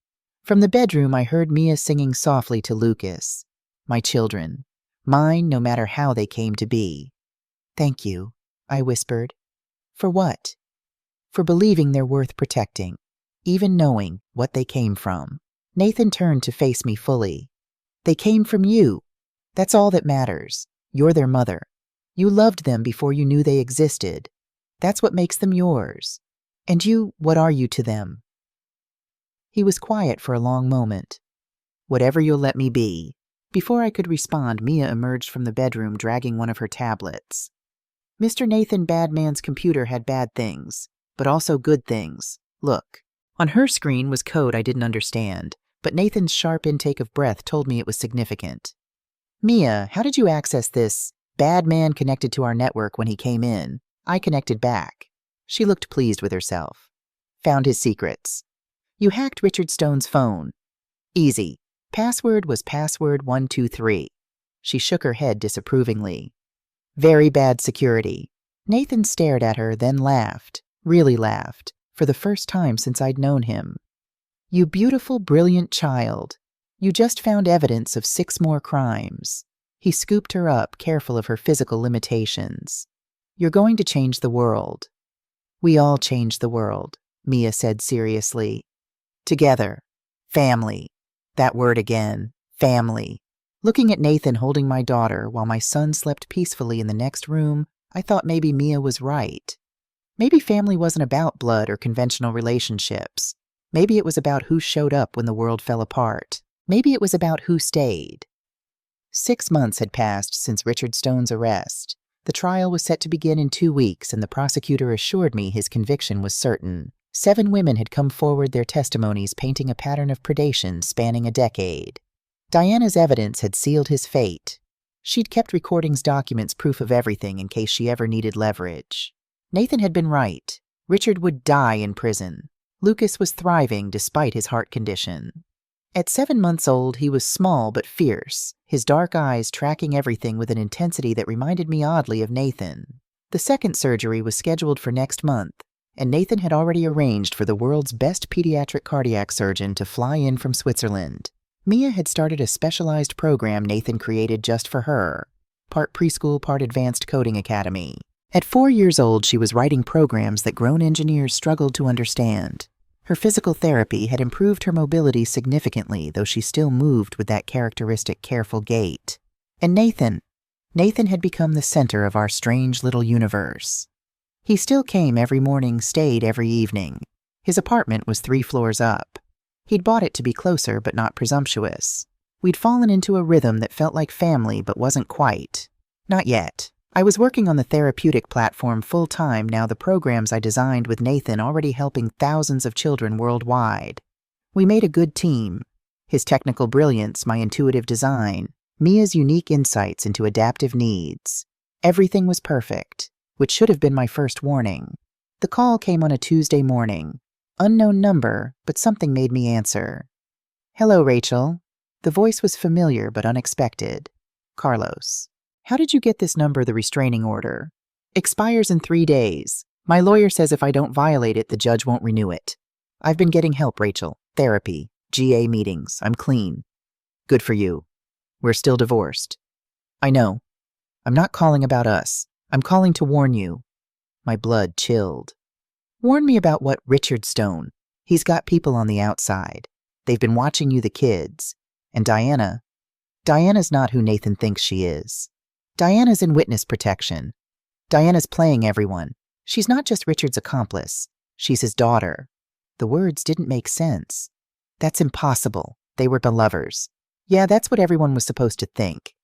From the bedroom, I heard Mia singing softly to Lucas. My children. Mine, no matter how they came to be. Thank you, I whispered. For what? For believing they're worth protecting, even knowing what they came from. Nathan turned to face me fully. They came from you. That's all that matters. You're their mother. You loved them before you knew they existed. That's what makes them yours. And you, what are you to them? He was quiet for a long moment. Whatever you'll let me be. Before I could respond, Mia emerged from the bedroom dragging one of her tablets. Mr. Nathan Badman's computer had bad things, but also good things. Look. On her screen was code I didn't understand, but Nathan's sharp intake of breath told me it was significant. Mia, how did you access this? Badman connected to our network when he came in. I connected back. She looked pleased with herself. Found his secrets. You hacked Richard Stone's phone. Easy. Password was password 123. She shook her head disapprovingly. Very bad security. Nathan stared at her, then laughed, really laughed, for the first time since I'd known him. You beautiful, brilliant child. You just found evidence of 6 more crimes. He scooped her up, careful of her physical limitations. You're going to change the world. We all change the world, Mia said seriously. Together. Family. That word again. Family. Looking at Nathan holding my daughter while my son slept peacefully in the next room, I thought maybe Mia was right. Maybe family wasn't about blood or conventional relationships. Maybe it was about who showed up when the world fell apart. Maybe it was about who stayed. 6 months had passed since Richard Stone's arrest. The trial was set to begin in 2 weeks, and the prosecutor assured me his conviction was certain. 7 women had come forward, their testimonies painting a pattern of predation spanning a decade. Diana's evidence had sealed his fate. She'd kept recordings, documents, proof of everything in case she ever needed leverage. Nathan had been right. Richard would die in prison. Lucas was thriving despite his heart condition. At 7 months old, he was small but fierce, his dark eyes tracking everything with an intensity that reminded me oddly of Nathan. The second surgery was scheduled for next month, and Nathan had already arranged for the world's best pediatric cardiac surgeon to fly in from Switzerland. Mia had started a specialized program Nathan created just for her, part preschool, part advanced coding academy. At 4 years old, she was writing programs that grown engineers struggled to understand. Her physical therapy had improved her mobility significantly, though she still moved with that characteristic careful gait. And Nathan had become the center of our strange little universe. He still came every morning, stayed every evening. His apartment was 3 floors up. He'd bought it to be closer, but not presumptuous. We'd fallen into a rhythm that felt like family, but wasn't quite. Not yet. I was working on the therapeutic platform full-time now, the programs I designed with Nathan already helping thousands of children worldwide. We made a good team. His technical brilliance, my intuitive design, Mia's unique insights into adaptive needs. Everything was perfect, which should have been my first warning. The call came on a Tuesday morning. Unknown number, but something made me answer. Hello, Rachel. The voice was familiar but unexpected. Carlos. How did you get this number? The restraining order expires in 3 days. My lawyer says if I don't violate it, the judge won't renew it. I've been getting help, Rachel. Therapy, GA meetings. I'm clean. Good for you. We're still divorced. I know. I'm not calling about us. I'm calling to warn you. My blood chilled. Warn me about what? Richard Stone. He's got people on the outside. They've been watching you, the kids. And Diana's not who Nathan thinks she is. Diana's in witness protection. Diana's playing everyone. She's not just Richard's accomplice. She's his daughter. The words didn't make sense. That's impossible. They were belovers. Yeah, that's what everyone was supposed to think.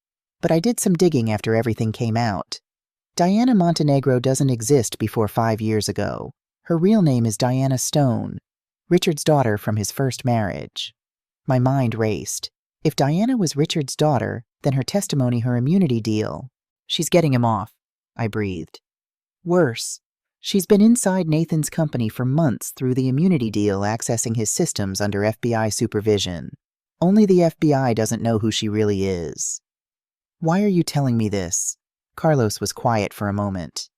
But I did some digging after everything came out. Diana Montenegro doesn't exist before 5 years ago. Her real name is Diana Stone, Richard's daughter from his first marriage. My mind raced. If Diana was Richard's daughter, then her testimony, her immunity deal. She's getting him off, I breathed. Worse, she's been inside Nathan's company for months through the immunity deal, accessing his systems under FBI supervision. Only the FBI doesn't know who she really is. Why are you telling me this? Carlos was quiet for a moment.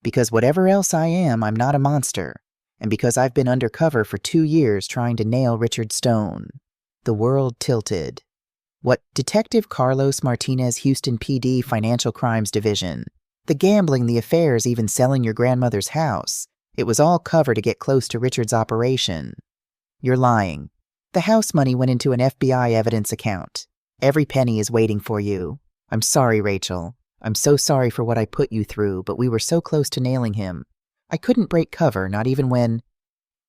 Because whatever else I am, I'm not a monster. And because I've been undercover for 2 years trying to nail Richard Stone. The world tilted. What? Detective Carlos Martinez, Houston PD, Financial Crimes Division. The gambling, the affairs, even selling your grandmother's house. It was all cover to get close to Richard's operation. You're lying. The house money went into an FBI evidence account. Every penny is waiting for you. I'm sorry, Rachel. I'm so sorry for what I put you through, but we were so close to nailing him. I couldn't break cover, not even when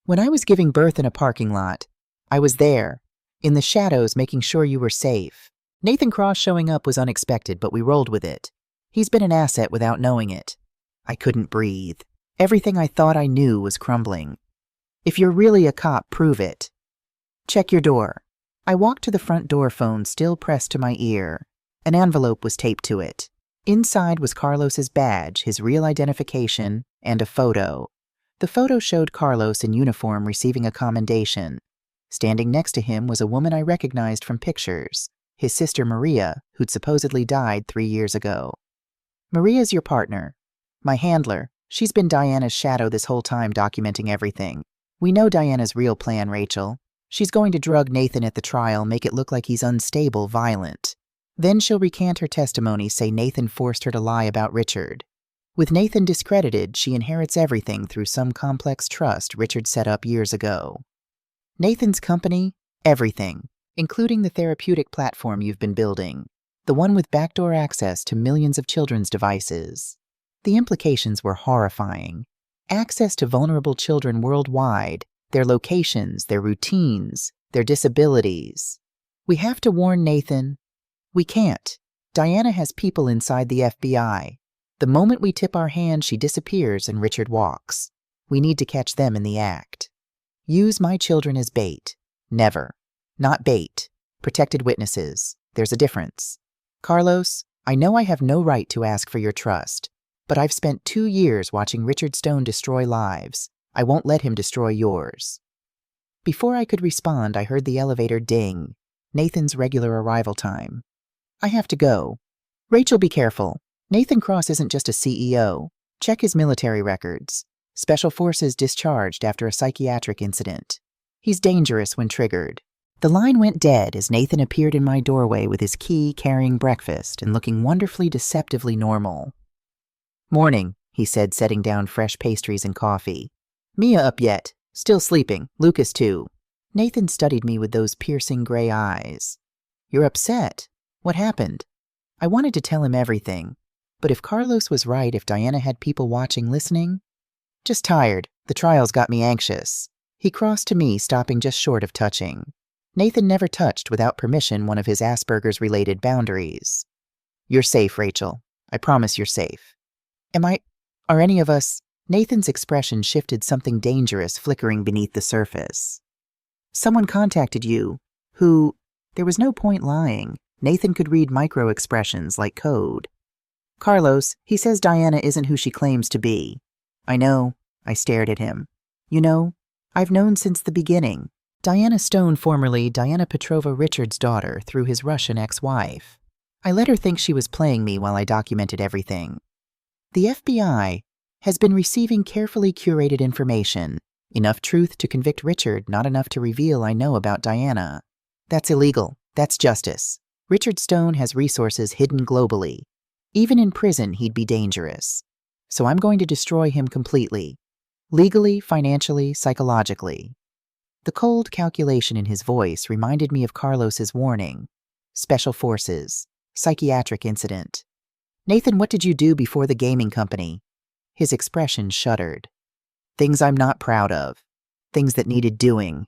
I was giving birth in a parking lot. I was there, in the shadows, making sure you were safe. Nathan Cross showing up was unexpected, but we rolled with it. He's been an asset without knowing it. I couldn't breathe. Everything I thought I knew was crumbling. If you're really a cop, prove it. Check your door. I walked to the front door, phone still pressed to my ear. An envelope was taped to it. Inside was Carlos's badge, his real identification, and a photo. The photo showed Carlos in uniform receiving a commendation. Standing next to him was a woman I recognized from pictures, his sister Maria, who'd supposedly died 3 years ago. Maria's your partner. My handler. She's been Diana's shadow this whole time, documenting everything. We know Diana's real plan, Rachel. She's going to drug Nathan at the trial, make it look like he's unstable, violent. Then she'll recant her testimony, say Nathan forced her to lie about Richard. With Nathan discredited, she inherits everything through some complex trust Richard set up years ago. Nathan's company? Everything, including the therapeutic platform you've been building, the one with backdoor access to millions of children's devices. The implications were horrifying. Access to vulnerable children worldwide, their locations, their routines, their disabilities. We have to warn Nathan. We can't. Diana has people inside the FBI. The moment we tip our hand, she disappears and Richard walks. We need to catch them in the act. Use my children as bait. Never. Not bait. Protected witnesses. There's a difference. Carlos, I know I have no right to ask for your trust, but I've spent 2 years watching Richard Stone destroy lives. I won't let him destroy yours. Before I could respond, I heard the elevator ding. Nathan's regular arrival time. I have to go. Rachel, be careful. Nathan Cross isn't just a CEO. Check his military records. Special Forces discharged after a psychiatric incident. He's dangerous when triggered. The line went dead as Nathan appeared in my doorway with his key, carrying breakfast and looking wonderfully deceptively normal. Morning, he said, setting down fresh pastries and coffee. Mia up yet? Still sleeping. Lucas too. Nathan studied me with those piercing gray eyes. You're upset. What happened? I wanted to tell him everything. But if Carlos was right, if Diana had people watching, listening? Just tired. The trials got me anxious. He crossed to me, stopping just short of touching. Nathan never touched without permission, one of his Asperger's-related boundaries. You're safe, Rachel. I promise you're safe. Are any of us? Nathan's expression shifted, something dangerous flickering beneath the surface. Someone contacted you. Who? There was no point lying. Nathan could read micro-expressions like code. Carlos, he says Diana isn't who she claims to be. I know. I stared at him. You know, I've known since the beginning. Diana Stone, formerly Diana Petrova Richard's daughter, through his Russian ex-wife. I let her think she was playing me while I documented everything. The FBI has been receiving carefully curated information, enough truth to convict Richard, not enough to reveal I know about Diana. That's illegal. That's justice. Richard Stone has resources hidden globally. Even in prison, he'd be dangerous. So I'm going to destroy him completely. Legally, financially, psychologically. The cold calculation in his voice reminded me of Carlos's warning. Special Forces. Psychiatric incident. Nathan, what did you do before the gaming company? His expression shuddered. Things I'm not proud of. Things that needed doing.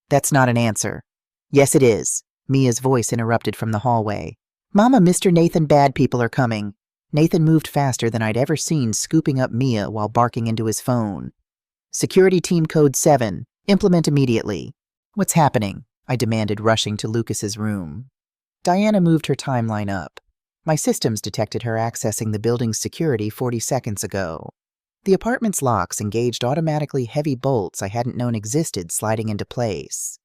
That's not an answer. Yes, it is. Mia's voice interrupted from the hallway. Mama, Mr. Nathan, bad people are coming. Nathan moved faster than I'd ever seen, scooping up Mia while barking into his phone. Security Team Code 7. Implement immediately. What's happening? I demanded, rushing to Lucas's room. Diana moved her timeline up. My systems detected her accessing the building's security 40 seconds ago. The apartment's locks engaged automatically, heavy bolts I hadn't known existed sliding into place.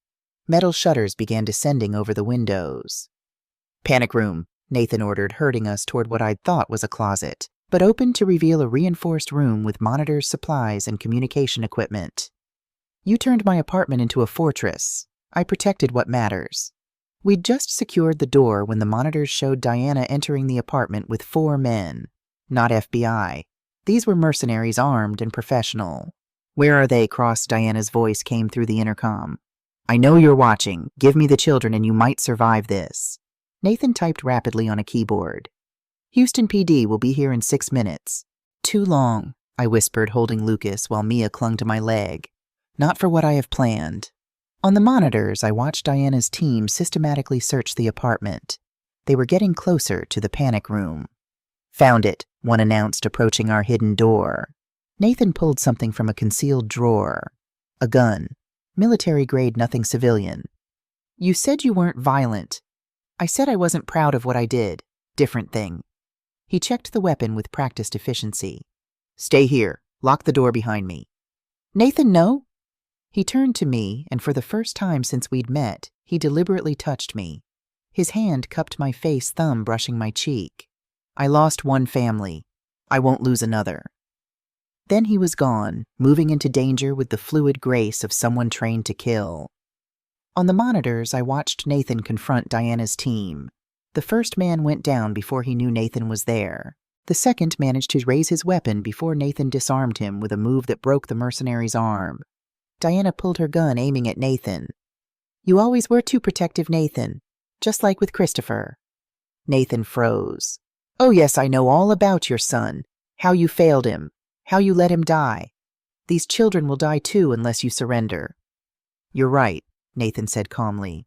Metal shutters began descending over the windows. Panic room, Nathan ordered, herding us toward what I'd thought was a closet, but opened to reveal a reinforced room with monitors, supplies, and communication equipment. You turned my apartment into a fortress. I protected what matters. We'd just secured the door when the monitors showed Diana entering the apartment with 4 men. Not FBI. These were mercenaries, armed and professional. Where are they? Cross Diana's voice came through the intercom. I know you're watching. Give me the children and you might survive this. Nathan typed rapidly on a keyboard. Houston PD will be here in 6 minutes. Too long, I whispered, holding Lucas while Mia clung to my leg. Not for what I have planned. On the monitors, I watched Diana's team systematically search the apartment. They were getting closer to the panic room. Found it, one announced, approaching our hidden door. Nathan pulled something from a concealed drawer. A gun. Military grade, nothing civilian. You said you weren't violent. I said I wasn't proud of what I did. Different thing. He checked the weapon with practiced efficiency. Stay here. Lock the door behind me. Nathan, no. He turned to me, and for the first time since we'd met, he deliberately touched me. His hand cupped my face, thumb brushing my cheek. I lost one family. I won't lose another." Then he was gone, moving into danger with the fluid grace of someone trained to kill. On the monitors, I watched Nathan confront Diana's team. The first man went down before he knew Nathan was there. The second managed to raise his weapon before Nathan disarmed him with a move that broke the mercenary's arm. Diana pulled her gun, aiming at Nathan. "You always were too protective, Nathan, just like with Christopher." Nathan froze. "Oh yes, I know all about your son, how you failed him, how you let him die. These children will die too unless you surrender." "You're right," Nathan said calmly.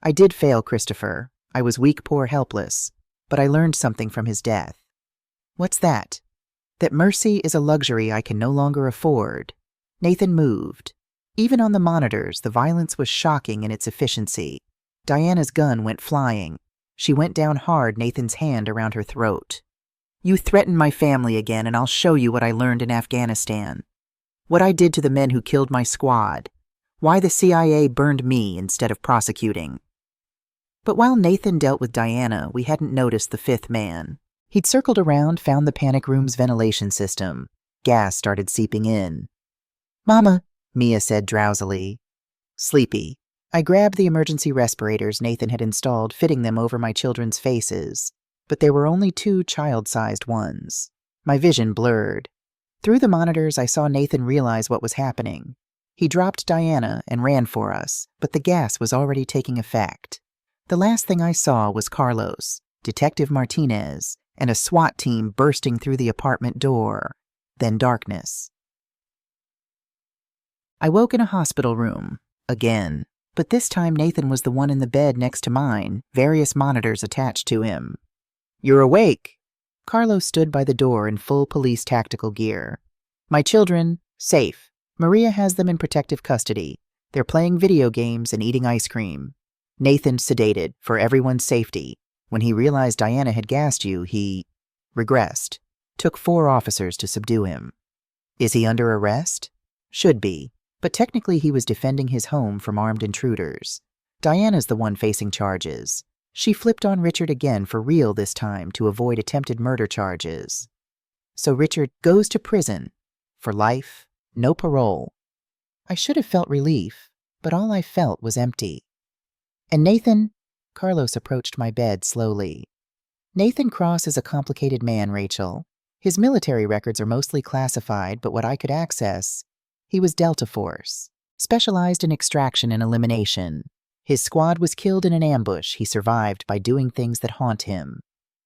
"I did fail Christopher. I was weak, poor, helpless. But I learned something from his death." "What's that?" "That mercy is a luxury I can no longer afford." Nathan moved. Even on the monitors, the violence was shocking in its efficiency. Diana's gun went flying. She went down hard, Nathan's hand around her throat. "You threaten my family again, and I'll show you what I learned in Afghanistan. What I did to the men who killed my squad. Why the CIA burned me instead of prosecuting." But while Nathan dealt with Diana, we hadn't noticed the fifth man. He'd circled around, found the panic room's ventilation system. Gas started seeping in. "Mama," Mia said drowsily. "Sleepy." I grabbed the emergency respirators Nathan had installed, fitting them over my children's faces. But there were only 2 child-sized ones. My vision blurred. Through the monitors, I saw Nathan realize what was happening. He dropped Diana and ran for us, but the gas was already taking effect. The last thing I saw was Carlos, Detective Martinez, and a SWAT team bursting through the apartment door. Then darkness. I woke in a hospital room, again, but this time Nathan was the one in the bed next to mine, various monitors attached to him. "You're awake." Carlos stood by the door in full police tactical gear. "My children, safe. Maria has them in protective custody. They're playing video games and eating ice cream. Nathan sedated, for everyone's safety. When he realized Diana had gassed you, he regressed. Took 4 officers to subdue him. Is he under arrest? Should be, but technically he was defending his home from armed intruders. Diana's the one facing charges. She flipped on Richard again for real this time to avoid attempted murder charges. So Richard goes to prison. For life, no parole. I should have felt relief, but all I felt was empty. And Nathan? Carlos approached my bed slowly. Nathan Cross is a complicated man, Rachel. His military records are mostly classified, but what I could access, he was Delta Force, specialized in extraction and elimination. His squad was killed in an ambush. He survived by doing things that haunt him.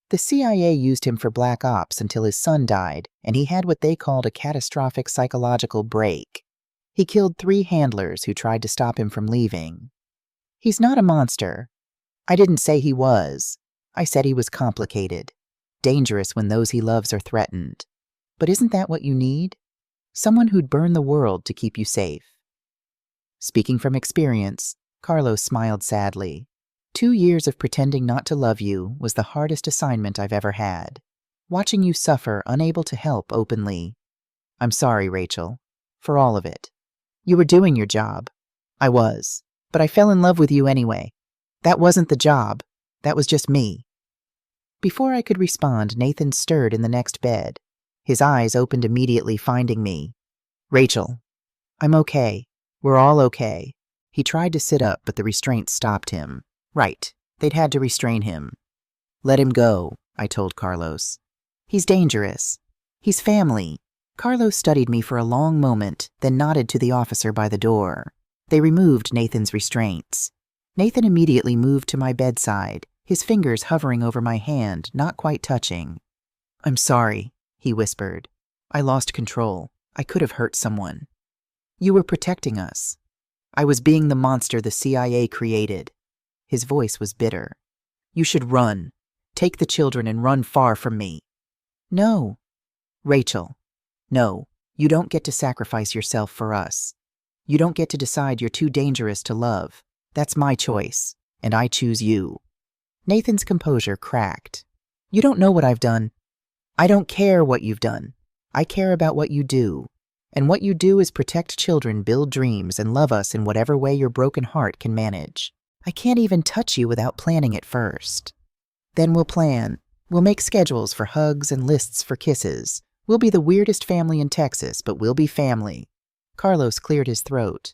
The CIA used him for black ops until his son died, and he had what they called a catastrophic psychological break. He killed 3 handlers who tried to stop him from leaving. He's not a monster. I didn't say he was. I said he was complicated, dangerous when those he loves are threatened. But isn't that what you need? Someone who'd burn the world to keep you safe. Speaking from experience, Carlos smiled sadly. 2 years of pretending not to love you was the hardest assignment I've ever had. Watching you suffer, unable to help openly. I'm sorry, Rachel, for all of it. You were doing your job. I was. But I fell in love with you anyway. That wasn't the job. That was just me. Before I could respond, Nathan stirred in the next bed. His eyes opened immediately, finding me. Rachel. I'm okay. We're all okay. He tried to sit up, but the restraints stopped him. Right. They'd had to restrain him. Let him go, I told Carlos. He's dangerous. He's family. Carlos studied me for a long moment, then nodded to the officer by the door. They removed Nathan's restraints. Nathan immediately moved to my bedside, his fingers hovering over my hand, not quite touching. I'm sorry, he whispered. I lost control. I could have hurt someone. You were protecting us. I was being the monster the CIA created. His voice was bitter. You should run. Take the children and run far from me. No. Rachel. No, you don't get to sacrifice yourself for us. You don't get to decide you're too dangerous to love. That's my choice, and I choose you. Nathan's composure cracked. You don't know what I've done. I don't care what you've done. I care about what you do. And what you do is protect children, build dreams, and love us in whatever way your broken heart can manage. I can't even touch you without planning it first. Then we'll plan. We'll make schedules for hugs and lists for kisses. We'll be the weirdest family in Texas, but we'll be family." Carlos cleared his throat.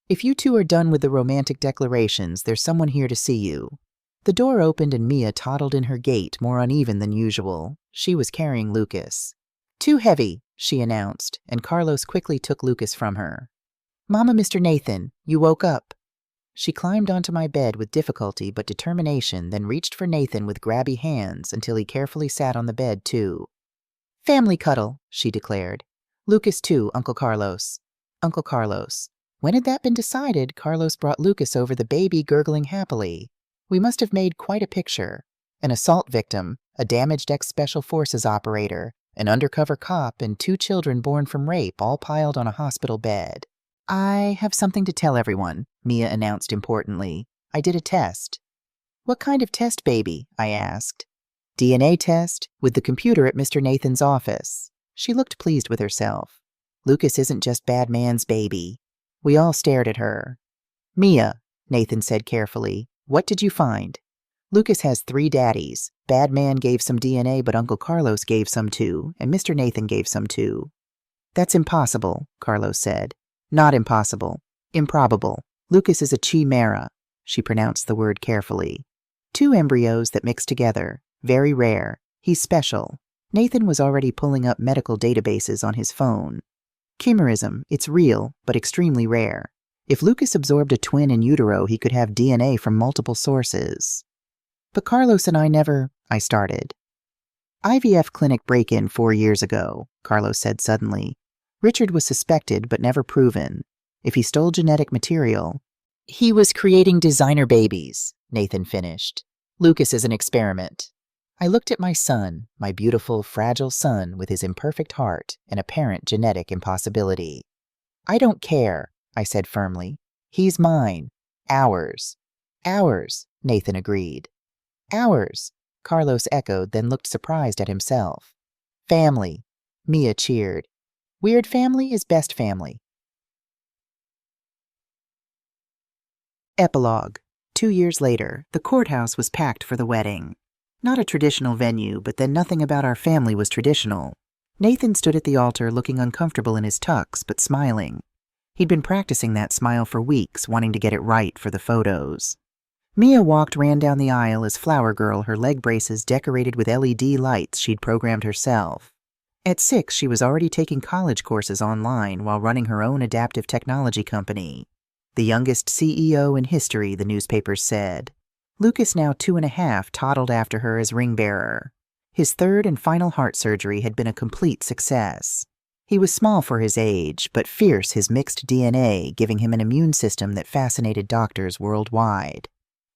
"If you two are done with the romantic declarations, there's someone here to see you." The door opened and Mia toddled in her gait, more uneven than usual. She was carrying Lucas. "Too heavy," she announced, and Carlos quickly took Lucas from her. "Mama, Mr. Nathan, you woke up." She climbed onto my bed with difficulty but determination, then reached for Nathan with grabby hands until he carefully sat on the bed, too. "Family cuddle," she declared. "Lucas, too, Uncle Carlos." Uncle Carlos. When had that been decided, Carlos brought Lucas over, the baby gurgling happily. We must have made quite a picture. An assault victim, a damaged ex-Special Forces operator, an undercover cop, and 2 children born from rape, all piled on a hospital bed. "I have something to tell everyone," Mia announced importantly. "I did a test." "What kind of test, baby?" I asked. "DNA test, with the computer at Mr. Nathan's office." She looked pleased with herself. Lucas isn't just bad man's baby. We all stared at her. "Mia," Nathan said carefully, "what did you find?" "Lucas has 3 daddies. Bad man gave some DNA, but Uncle Carlos gave some too, and Mr. Nathan gave some too." "That's impossible," Carlos said. "Not impossible. Improbable. Lucas is a chimera." She pronounced the word carefully. 2 embryos that mix together. Very rare. He's special. Nathan was already pulling up medical databases on his phone. Chimerism, it's real, but extremely rare. If Lucas absorbed a twin in utero, he could have DNA from multiple sources. "But Carlos and I never," I started. "IVF clinic break-in 4 years ago," Carlos said suddenly. "Richard was suspected, but never proven. If he stole genetic material..." "He was creating designer babies," Nathan finished. "Lucas is an experiment." I looked at my son, my beautiful, fragile son with his imperfect heart and apparent genetic impossibility. "I don't care," I said firmly. "He's mine. Ours." "Ours," Nathan agreed. "Ours," Carlos echoed, then looked surprised at himself. "Family," Mia cheered. "Weird family is best family." Epilogue. 2 years later, the courthouse was packed for the wedding. Not a traditional venue, but then nothing about our family was traditional. Nathan stood at the altar looking uncomfortable in his tux, but smiling. He'd been practicing that smile for weeks, wanting to get it right for the photos. Mia ran down the aisle as Flower Girl, her leg braces decorated with LED lights she'd programmed herself. At 6, she was already taking college courses online while running her own adaptive technology company. The youngest CEO in history, the newspapers said. Lucas, now 2.5, toddled after her as ring bearer. His 3rd and final heart surgery had been a complete success. He was small for his age, but fierce, his mixed DNA giving him an immune system that fascinated doctors worldwide.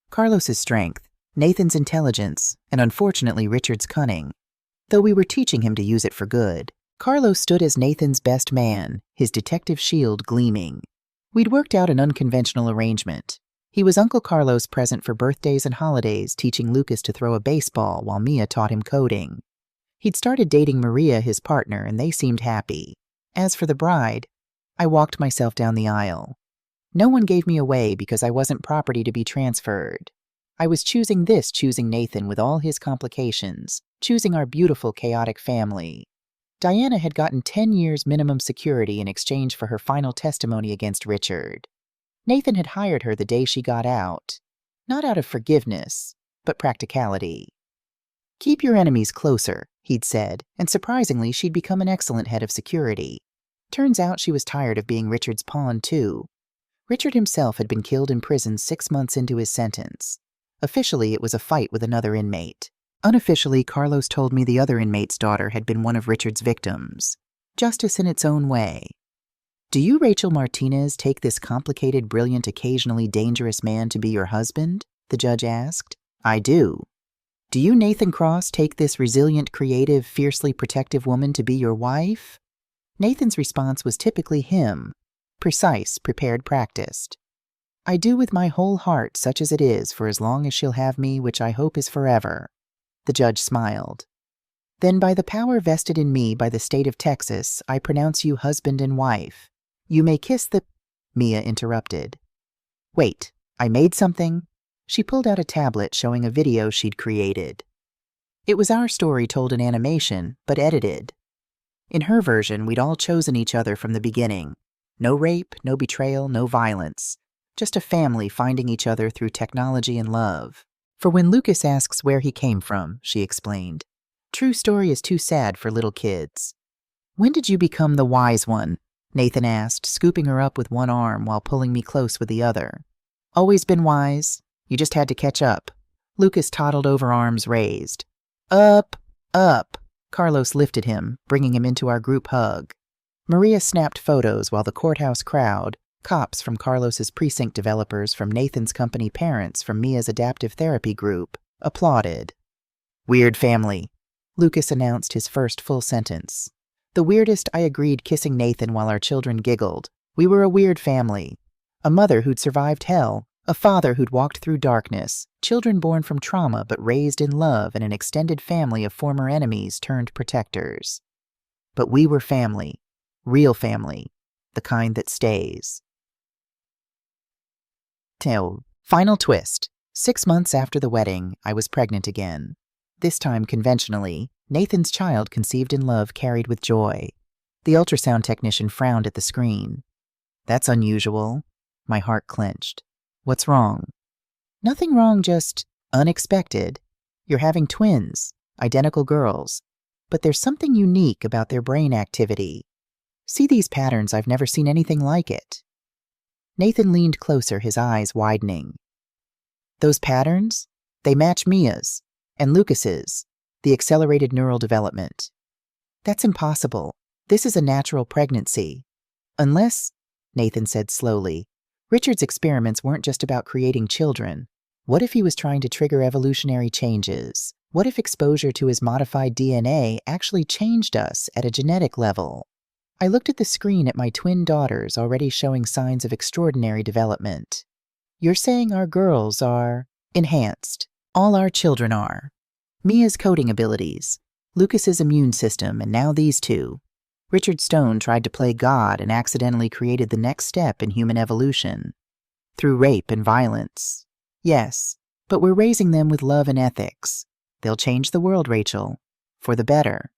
Carlos's strength, Nathan's intelligence, and unfortunately Richard's cunning. Though we were teaching him to use it for good, Carlos stood as Nathan's best man, his detective shield gleaming. We'd worked out an unconventional arrangement. He was Uncle Carlos present for birthdays and holidays, teaching Lucas to throw a baseball while Mia taught him coding. He'd started dating Maria, his partner, and they seemed happy. As for the bride, I walked myself down the aisle. No one gave me away because I wasn't property to be transferred. I was choosing Nathan with all his complications, choosing our beautiful, chaotic family. Diana had gotten 10 years minimum security in exchange for her final testimony against Richard. Nathan had hired her the day she got out, not out of forgiveness, but practicality. "Keep your enemies closer," he'd said, and surprisingly, she'd become an excellent head of security. Turns out she was tired of being Richard's pawn, too. Richard himself had been killed in prison 6 months into his sentence. Officially, it was a fight with another inmate. Unofficially, Carlos told me the other inmate's daughter had been one of Richard's victims. Justice in its own way. "Do you, Rachel Martinez, take this complicated, brilliant, occasionally dangerous man to be your husband?" the judge asked. "I do." "Do you, Nathan Cross, take this resilient, creative, fiercely protective woman to be your wife?" Nathan's response was typically him. Precise, prepared, practiced. "I do with my whole heart, such as it is, for as long as she'll have me, which I hope is forever." The judge smiled. "Then by the power vested in me by the state of Texas, I pronounce you husband and wife. You may kiss the..." Mia interrupted. "Wait, I made something." She pulled out a tablet showing a video she'd created. It was our story told in animation, but edited. In her version, we'd all chosen each other from the beginning. No rape, no betrayal, no violence. Just a family finding each other through technology and love. For when Lucas asks where he came from, she explained, true story is too sad for little kids. When did you become the wise one? Nathan asked, scooping her up with one arm while pulling me close with the other. Always been wise. You just had to catch up. Lucas toddled over, arms raised. Up, up. Carlos lifted him, bringing him into our group hug. Maria snapped photos while the courthouse crowd, cops from Carlos's precinct, developers from Nathan's company, parents from Mia's adaptive therapy group, applauded. Weird family, Lucas announced his first full sentence. The weirdest, I agreed, kissing Nathan while our children giggled. We were a weird family. A mother who'd survived hell, a father who'd walked through darkness, children born from trauma but raised in love, and an extended family of former enemies turned protectors. But we were family, real family, the kind that stays. Final twist. 6 months after the wedding, I was pregnant again. This time conventionally, Nathan's child conceived in love carried with joy. The ultrasound technician frowned at the screen. That's unusual. My heart clenched. What's wrong? Nothing wrong, just unexpected. You're having twins, identical girls. But there's something unique about their brain activity. See these patterns? I've never seen anything like it. Nathan leaned closer, his eyes widening. Those patterns? They match Mia's and Lucas's, the accelerated neural development. That's impossible. This is a natural pregnancy. Unless, Nathan said slowly, Richard's experiments weren't just about creating children. What if he was trying to trigger evolutionary changes? What if exposure to his modified DNA actually changed us at a genetic level? I looked at the screen at my twin daughters already showing signs of extraordinary development. You're saying our girls are enhanced. All our children are. Mia's coding abilities, Lucas's immune system, and now these two. Richard Stone tried to play God and accidentally created the next step in human evolution. Through rape and violence. Yes, but we're raising them with love and ethics. They'll change the world, Rachel. For the better.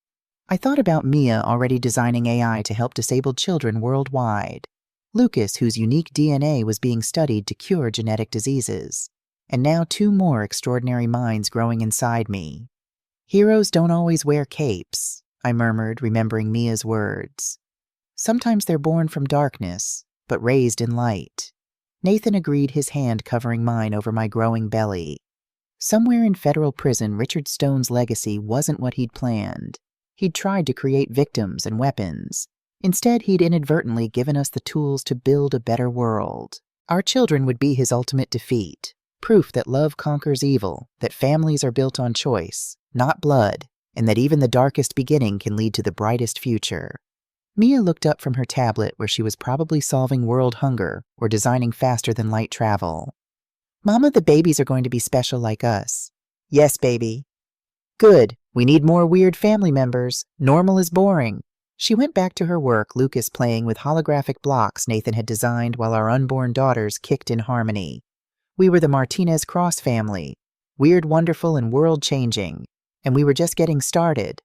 I thought about Mia already designing AI to help disabled children worldwide. Lucas, whose unique DNA was being studied to cure genetic diseases. And now 2 more extraordinary minds growing inside me. Heroes don't always wear capes, I murmured, remembering Mia's words. Sometimes they're born from darkness, but raised in light. Nathan agreed, his hand covering mine over my growing belly. Somewhere in federal prison, Richard Stone's legacy wasn't what he'd planned. He'd tried to create victims and weapons. Instead, he'd inadvertently given us the tools to build a better world. Our children would be his ultimate defeat. Proof that love conquers evil, that families are built on choice, not blood, and that even the darkest beginning can lead to the brightest future. Mia looked up from her tablet where she was probably solving world hunger or designing faster-than-light travel. Mama, the babies are going to be special like us. Yes, baby. Good. We need more weird family members. Normal is boring. She went back to her work, Lucas playing with holographic blocks Nathan had designed while our unborn daughters kicked in harmony. We were the Martinez Cross family, weird, wonderful, and world-changing, and we were just getting started.